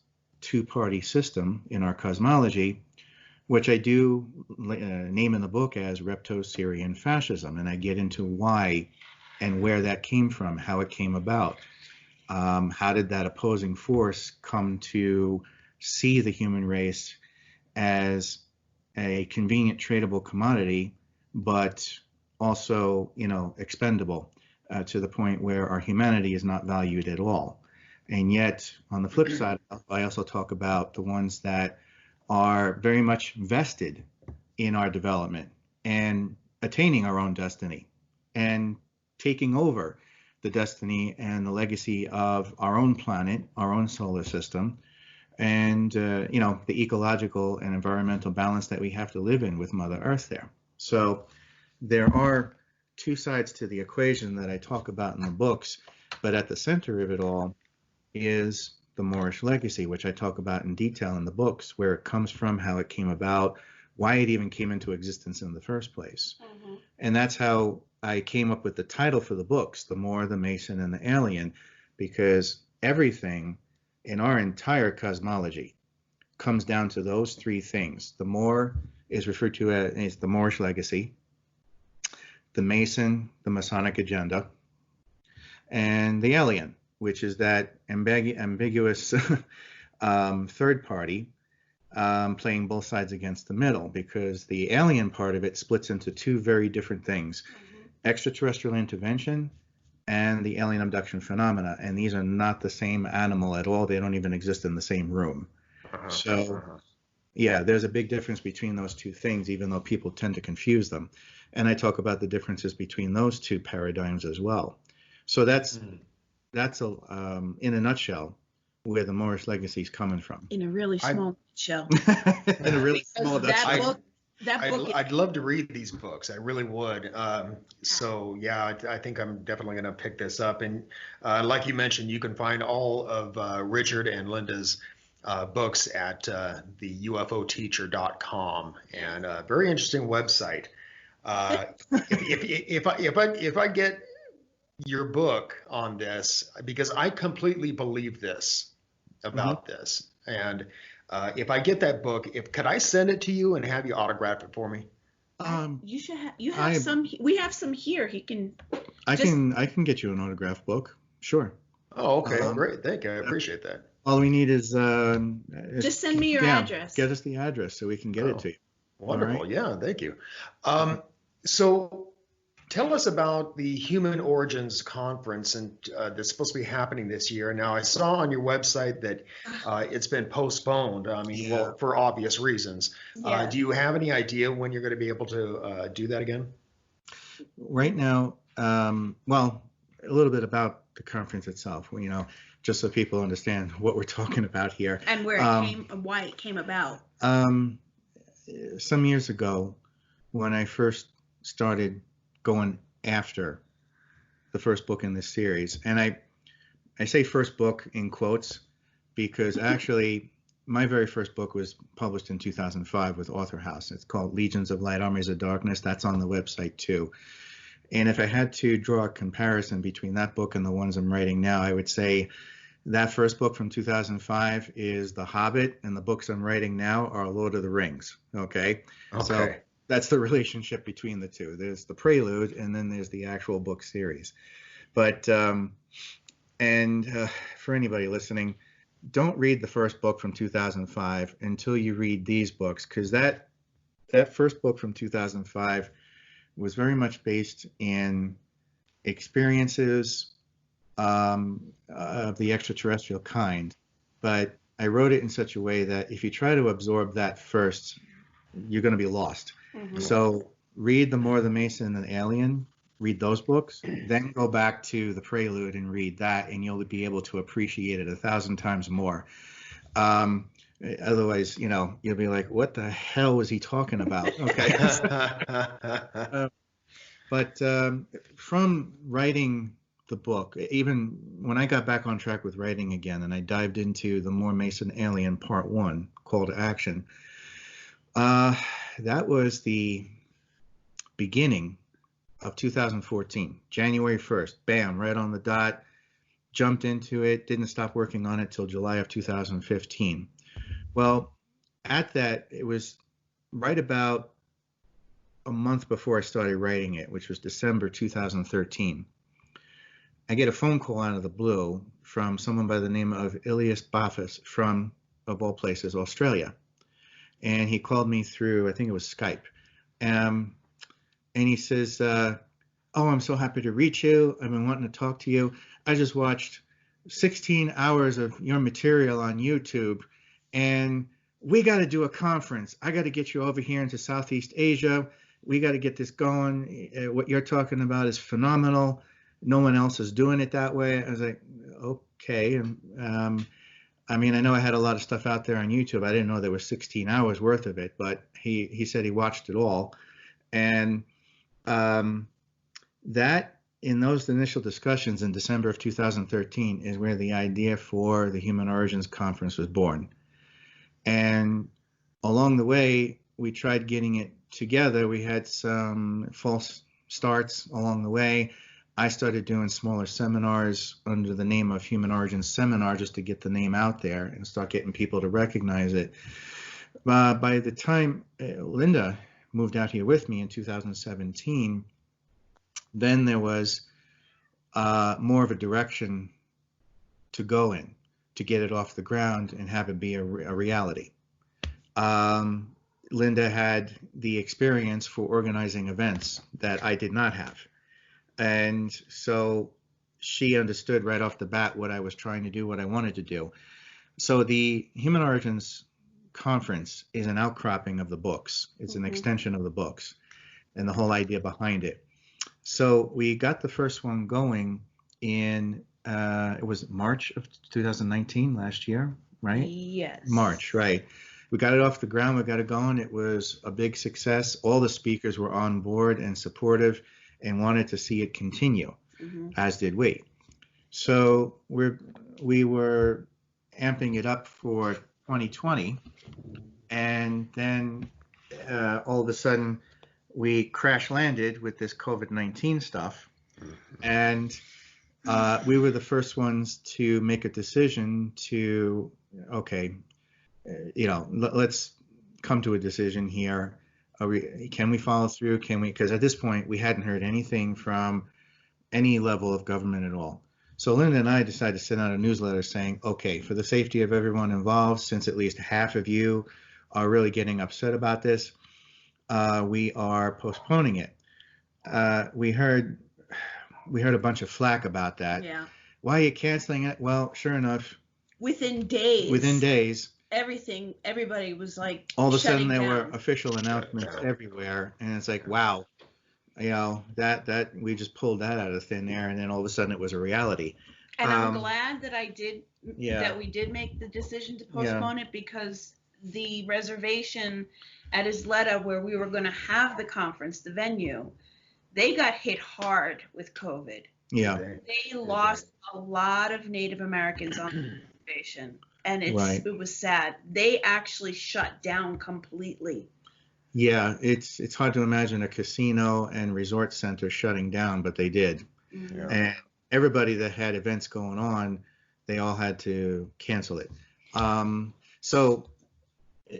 two-party system in our cosmology, which I do name in the book as Repto-Syrian fascism. And I get into why and where that came from, how it came about. How did that opposing force come to see the human race as a convenient tradable commodity, but also, expendable to the point where our humanity is not valued at all. And yet, on the flip side, I also talk about the ones that are very much vested in our development and attaining our own destiny and taking over the destiny and the legacy of our own planet, our own solar system, and the ecological and environmental balance that we have to live in with Mother Earth there. So there are two sides to the equation that I talk about in the books, but at the center of it all is the Moorish legacy, which I talk about in detail in the books, where it comes from, how it came about, why it even came into existence in the first place. Mm-hmm. And that's how I came up with the title for the books, The Moor, the Mason, and the Alien, because everything in our entire cosmology comes down to those three things. The Moor is referred to as the Moorish legacy, the Mason, the Masonic agenda, and the Alien, which is that ambiguous third party playing both sides against the middle, because the alien part of it splits into two very different things: extraterrestrial intervention and the alien abduction phenomena. And these are not the same animal at all. They don't even exist in the same room. Yeah, there's a big difference between those two things, even though people tend to confuse them. And I talk about the differences between those two paradigms as well. So that's in a nutshell where the Moorish legacy is coming from. In a really small shell. In a really small nutshell. I'd love to read these books. I really would. So yeah, I think I'm definitely going to pick this up. And like you mentioned, you can find all of Richard and Linda's books at the UFOteacher.com, and a very interesting website. If I get your book on this, because I completely believe this about this, and if I get that book, could I send it to you and have you autograph it for me? You should have. You have some. We have some here. I can get you an autograph book. Sure. Oh, okay, great. Thank you. I appreciate that. All we need is just send me your address. Get us the address so we can get it to you. Wonderful. Right? Yeah, thank you. So tell us about the Human Origins Conference and that's supposed to be happening this year. Now, I saw on your website that it's been postponed. I mean, well, for obvious reasons. Yeah. Do you have any idea when you're going to be able to do that again? Right now, well, a little bit about the conference itself, just so people understand what we're talking about here. And where it came, why it came about. Some years ago, when I first started going after the first book in this series, and I say first book in quotes because actually my very first book was published in 2005 with Author House. It's called Legions of Light, Armies of Darkness. That's on the website too. And if I had to draw a comparison between that book and the ones I'm writing now, I would say that first book from 2005 is The Hobbit, and the books I'm writing now are Lord of the Rings. Okay. So that's the relationship between the two. There's the prelude, and then there's the actual book series. But for anybody listening, don't read the first book from 2005 until you read these books, because that first book from 2005 was very much based in experiences of the extraterrestrial kind, but I wrote it in such a way that if you try to absorb that first, you're going to be lost. So read The More the Mason and the Alien, read those books, then go back to The Prelude and read that, and you'll be able to appreciate it 1,000 times more. Otherwise, you'll be like, what the hell was he talking about? Okay. But from writing the book, even when I got back on track with writing again, and I dived into The More Mason Alien Part 1, Call to Action, that was the beginning of 2014, January 1st, bam, right on the dot, jumped into it, didn't stop working on it till July of 2015. Well, at that, it was right about a month before I started writing it, which was December 2013. I get a phone call out of the blue from someone by the name of Ilias Bafis from, of all places, Australia. And he called me through, I think it was Skype. And he says, oh, I'm so happy to reach you. I've been wanting to talk to you. I just watched 16 hours of your material on YouTube, and we got to do a conference. I got to get you over here into Southeast Asia. We got to get this going. What you're talking about is phenomenal. No one else is doing it that way. I was like, okay. I mean, I know I had a lot of stuff out there on YouTube. I didn't know there was 16 hours worth of it, but he said he watched it all. And that, in those initial discussions in December of 2013, is where the idea for the Human Origins Conference was born. And along the way, we tried getting it together. We had some false starts along the way. I started doing smaller seminars under the name of Human Origins Seminar just to get the name out there and start getting people to recognize it. By the time Linda moved out here with me in 2017, then there was more of a direction to go in to get it off the ground and have it be a reality. Linda had the experience for organizing events that I did not have. And so she understood right off the bat what I was trying to do, what I wanted to do. So the Human Origins Conference is an outcropping of the books. It's an extension of the books and the whole idea behind it. So we got the first one going in, it was March of 2019, last year, right? Yes. March, right. We got it off the ground, we got it going. It was a big success. All the speakers were on board and supportive and wanted to see it continue, as did we. So we were amping it up for 2020, and then all of a sudden we crash landed with this COVID-19 stuff, and we were the first ones to make a decision to, okay, let's come to a decision here. Can we follow through? Can we? Because at this point, we hadn't heard anything from any level of government at all. So Linda and I decided to send out a newsletter saying, okay, for the safety of everyone involved, since at least half of you are really getting upset about this, we are postponing it. We heard a bunch of flack about that. Yeah. Why are you canceling it? Well, sure enough. Within days. Everybody was like, all of a sudden there down. were official announcements everywhere, and it's like, wow, that we just pulled that out of thin air, and then all of a sudden it was a reality. And I'm glad that that we did make the decision to postpone it, because the reservation at Isleta, where we were going to have the conference, the venue, they got hit hard with COVID. Yeah. They lost a lot of Native Americans on the reservation. And it was sad. They actually shut down completely. Yeah, it's hard to imagine a casino and resort center shutting down, but they did. Yeah. And everybody that had events going on, they all had to cancel it. So,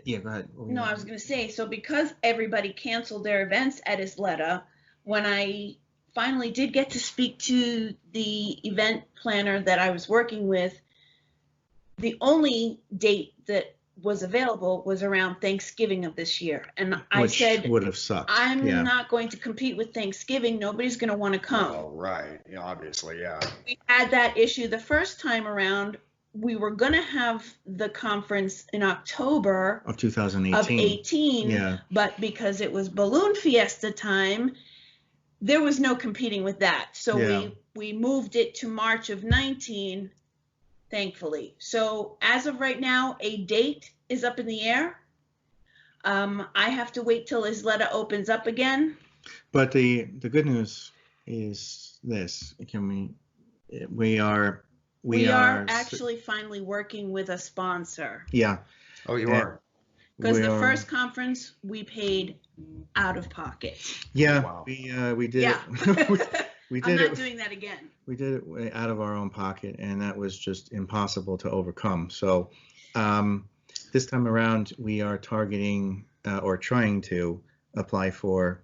yeah, go ahead. No, I was going to say, so because everybody canceled their events at Isleta, when I finally did get to speak to the event planner that I was working with, the only date that was available was around Thanksgiving of this year. And I Which said, would have sucked. I'm Yeah. not going to compete with Thanksgiving. Nobody's going to want to come. Oh, right. Yeah, obviously, yeah. We had that issue the first time around. We were going to have the conference in October Of 2018. of 18, Yeah. but because it was Balloon Fiesta time, there was no competing with that. So Yeah. we moved it to March of 19, thankfully. So as of right now, a date is up in the air. I have to wait till Isleta opens up again. But the good news is this: we are Actually finally working with a sponsor. Yeah. Oh, you Yeah. are? Because we the are- first conference we paid out of pocket. Yeah. Wow. We did Yeah. it. we I'm did not it. doing that again. We did it out of our own pocket, and that was just impossible to overcome. So this time around, we are targeting or trying to apply for,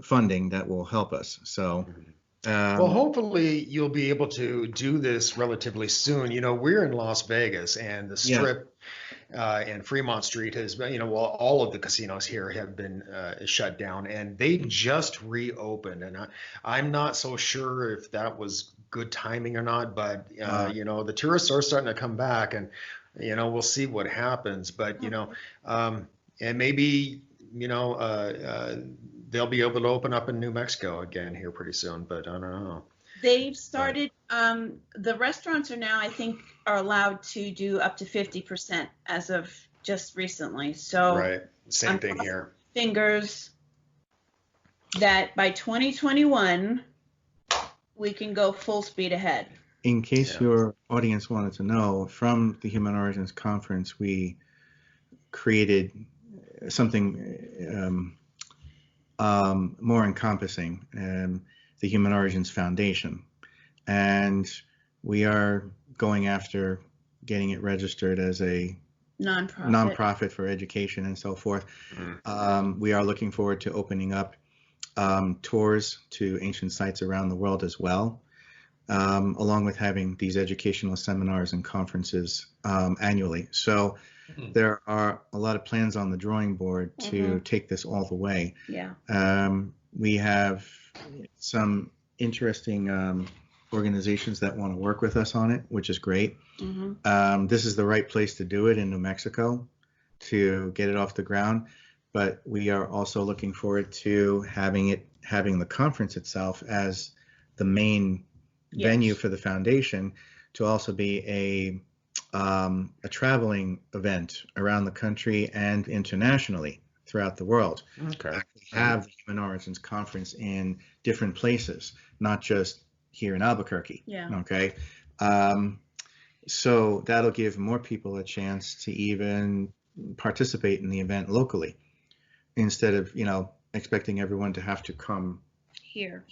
funding that will help us. So, Well, hopefully you'll be able to do this relatively soon. We're in Las Vegas, and the Yeah. Strip and Fremont Street has been, well, all of the casinos here have been shut down, and they just reopened. And I'm not so sure if that was good timing or not, but the tourists are starting to come back, and we'll see what happens. But and maybe they'll be able to open up in New Mexico again here pretty soon. But I don't know. They've started, the restaurants are now, I think, are allowed to do up to 50% as of just recently. So Right, same I'm thing crossing here. fingers that by 2021, we can go full speed ahead. in case Yeah. your audience wanted to know, from the Human Origins Conference, we created something more encompassing, the Human Origins Foundation. And we are going after getting it registered as a nonprofit for education and so forth. We are looking forward to opening up tours to ancient sites around the world as well, along with having these educational seminars and conferences annually. So there are a lot of plans on the drawing board to take this all the way. Yeah. We have some interesting organizations that want to work with us on it, which is great. This is the right place to do it in New Mexico to get it off the ground, but we are also looking forward to having the conference itself as the main venue for the foundation, to also be a traveling event around the country and internationally throughout the world. Okay. Have the Human Origins Conference in different places, not just here in Albuquerque. Yeah. Okay. So that'll give more people a chance to even participate in the event locally, instead of, expecting everyone to have to come Here.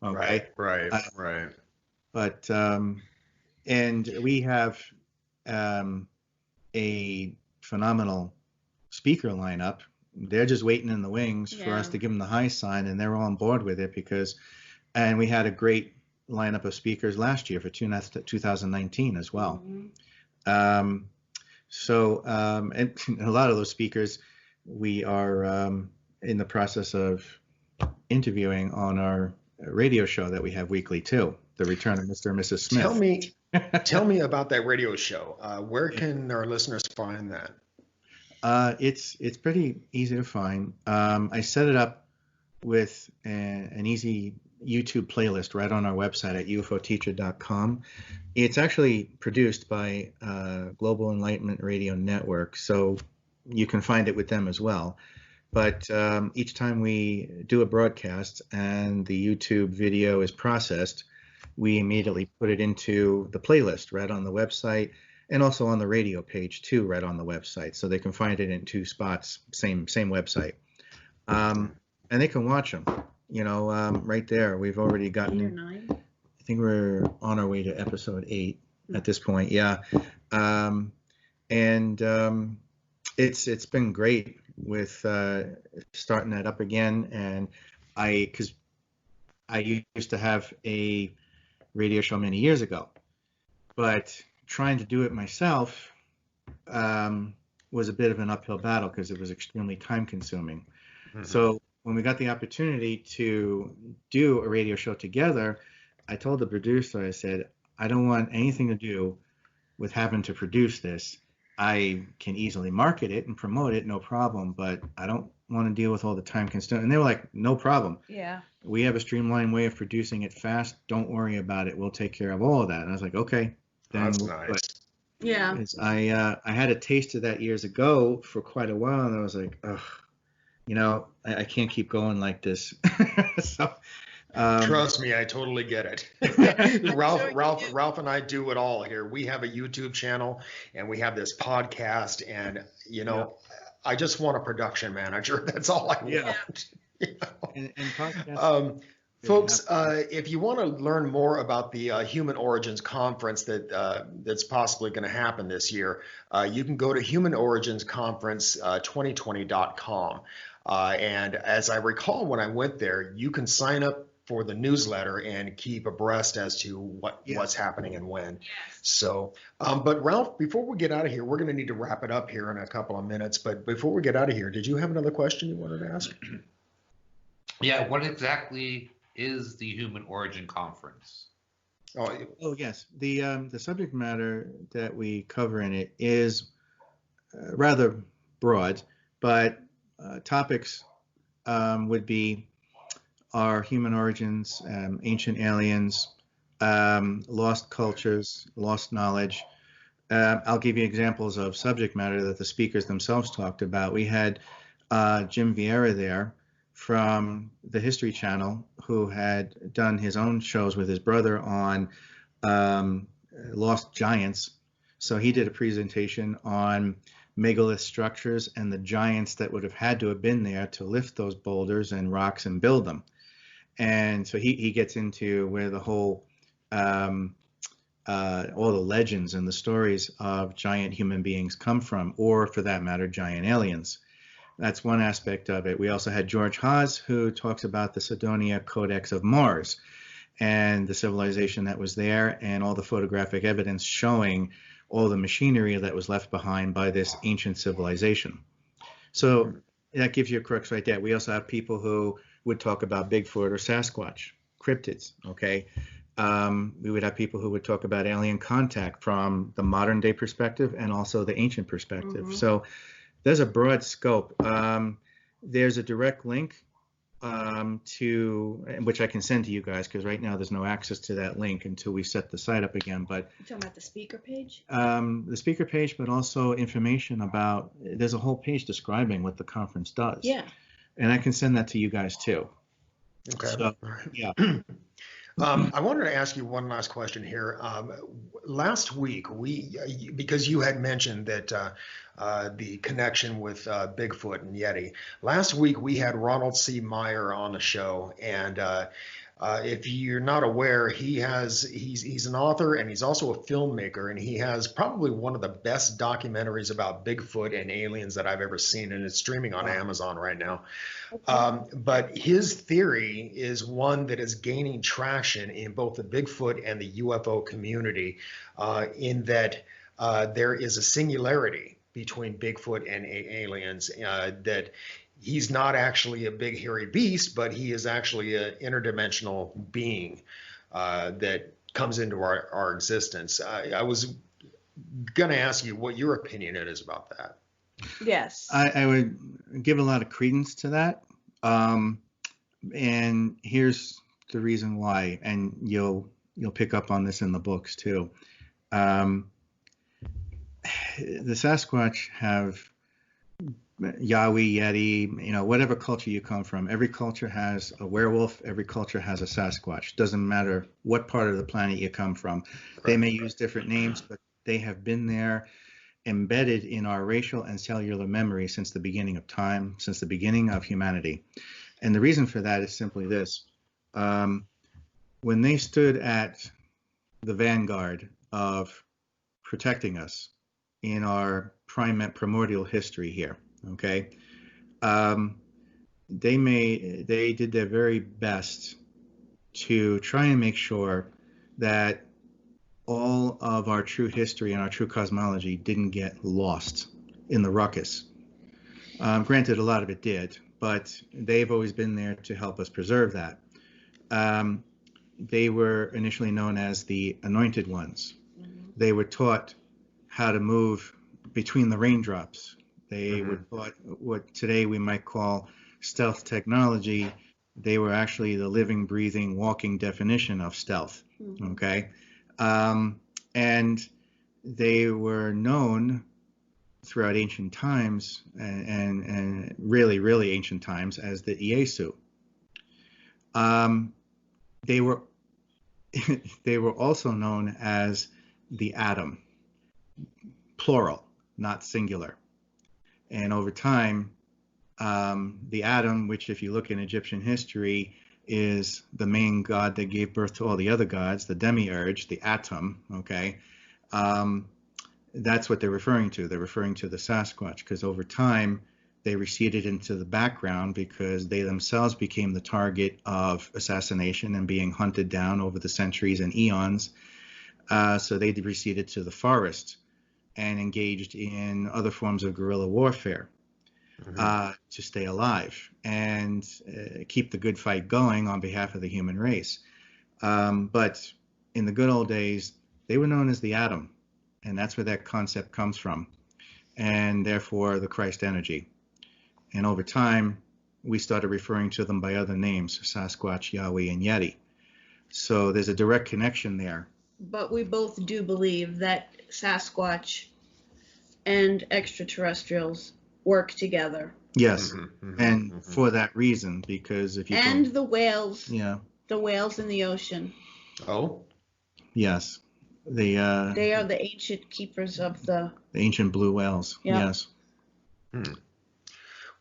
Okay. Right. But, and we have a phenomenal speaker lineup. They're just waiting in the wings for us Yeah. to give them the high sign, and they're all on board with it and we had a great lineup of speakers last year for 2019 as well. And a lot of those speakers we are in the process of interviewing on our radio show that we have weekly too, The Return of Mr. and Mrs. Smith. Tell me about that radio show. Where can our listeners find that? It's pretty easy to find. I set it up with an easy YouTube playlist right on our website at ufoteacher.com. It's actually produced by Global Enlightenment Radio Network, so you can find it with them as well. But each time we do a broadcast and the YouTube video is processed, we immediately put it into the playlist right on the website, and also on the radio page too, right on the website. So they can find it in two spots, same website. And they can watch them, right there. We've already 8 or gotten, 9. I think we're on our way to episode 8 at this point. Yeah. It's been great with starting that up again. And because I used to have a radio show many years ago, but trying to do it myself was a bit of an uphill battle because it was extremely time consuming. Mhm. So when we got the opportunity to do a radio show together, I told the producer, I said, I don't want anything to do with having to produce this. I can easily market it and promote it, no problem, but I don't want to deal with all the time consuming. And they were like, no problem. Yeah. We have a streamlined way of producing it fast. Don't worry about it. We'll take care of all of that. And I was like, okay, then That's we'll do nice. it. Yeah. I had a taste of that years ago for quite a while, and I was like, ugh, I can't keep going like this. So, Trust me, I totally get it. sure you do. Ralph and I do it all here. We have a YouTube channel and we have this podcast, and I just want a production manager. That's all I Yeah. want. You know? and podcasts, Folks, if you want to learn more about the Human Origins Conference that's possibly going to happen this year, you can go to humanoriginsconference2020.com. And as I recall, when I went there, you can sign up for the newsletter and keep abreast as to what's happening and when. Yes. So, but Ralph, before we get out of here, we're going to need to wrap it up here in a couple of minutes. But before we get out of here, did you have another question you wanted to ask? Yeah, what exactly is the Human Origin Conference? Oh yes, the subject matter that we cover in it is rather broad, but topics would be our human origins, ancient aliens, lost cultures, lost knowledge. I'll give you examples of subject matter that the speakers themselves talked about. We had Jim Vieira there from the History Channel, who had done his own shows with his brother on lost giants. So he did a presentation on megalith structures and the giants that would have had to have been there to lift those boulders and rocks and build them. And so he gets into where the whole all the legends and the stories of giant human beings come from, or for that matter, giant aliens. That's one aspect of it. We also had George Haas, who talks about the Sidonia Codex of Mars and the civilization that was there and all the photographic evidence showing all the machinery that was left behind by this ancient civilization. So that gives you a crux right there. We also have people who would talk about Bigfoot or Sasquatch, cryptids, okay? We would have people who would talk about alien contact from the modern day perspective and also the ancient perspective. Mhm. So there's a broad scope. There's a direct link to which I can send to you guys, because right now there's no access to that link until we set the site up again. But You talking about the speaker page? the speaker page, but also information about, there's a whole page describing what the conference does. Yeah. And I can send that to you guys too. Okay. So, yeah. I wanted to ask you one last question here. Last week, because you had mentioned that the connection with Bigfoot and Yeti. Last week, we had Ronald C. Meyer on the show, and if you're not aware, he's an author and he's also a filmmaker, and he has probably one of the best documentaries about Bigfoot and aliens that I've ever seen, and it's streaming on Amazon right now. But his theory is one that is gaining traction in both the Bigfoot and the UFO community, in that there is a singularity between Bigfoot and aliens, that he's not actually a big hairy beast, but he is actually an interdimensional being that comes into our existence. I was going to ask you what your opinion is about that. Yes. I would give a lot of credence to that. And here's the reason why, and you'll pick up on this in the books too. The Sasquatch have Yowie, Yeti, whatever culture you come from. Every culture has a werewolf. Every culture has a Sasquatch. Doesn't matter what part of the planet you come from. They may use different names, but they have been there, embedded in our racial and cellular memory since the beginning of time, since the beginning of humanity. And the reason for that is simply this. When they stood at the vanguard of protecting us in our primordial history here, okay, they did their very best to try and make sure that all of our true history and our true cosmology didn't get lost in the ruckus. Granted, a lot of it did, but they've always been there to help us preserve that. They were initially known as the Anointed Ones. They were taught how to move between the raindrops. They were taught what today we might call stealth technology. They were actually the living, breathing, walking definition of stealth. Okay. And they were known throughout ancient times and really, really ancient times as the Iesu. They were they were also known as the atom, plural, not singular. And over time, the atom, which if you look in Egyptian history, is the main god that gave birth to all the other gods, the demiurge, the atom, okay? That's what they're referring to. They're referring to the Sasquatch, because over time, they receded into the background because they themselves became the target of assassination and being hunted down over the centuries and eons. So they receded to the forest and engaged in other forms of guerrilla warfare to stay alive and keep the good fight going on behalf of the human race. But in the good old days, they were known as the atom, and that's where that concept comes from, and therefore the Christ energy. And over time, we started referring to them by other names, Sasquatch, Yahweh, and Yeti. So there's a direct connection there. But we both do believe that Sasquatch and extraterrestrials work together. Yes, and for that reason, because if you And the whales. Yeah. The whales in the ocean. Oh, Yes. They are the ancient keepers of the ancient blue whales. Yeah. Yes.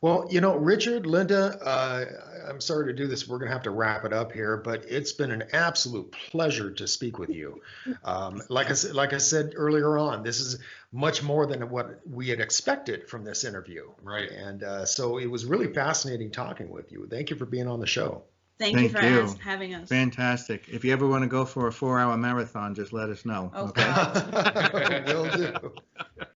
well, you know, Richard, Linda, I'm sorry to do this. We're going to have to wrap it up here, but it's been an absolute pleasure to speak with you. Like I said earlier on, this is much more than what we had expected from this interview. Right. And so it was really fascinating talking with you. Thank you for being on the show. Thank you Thank for you. having us. Fantastic. If you ever want to go for a 4-hour marathon, just let us know. Oh, Okay. God. Will do.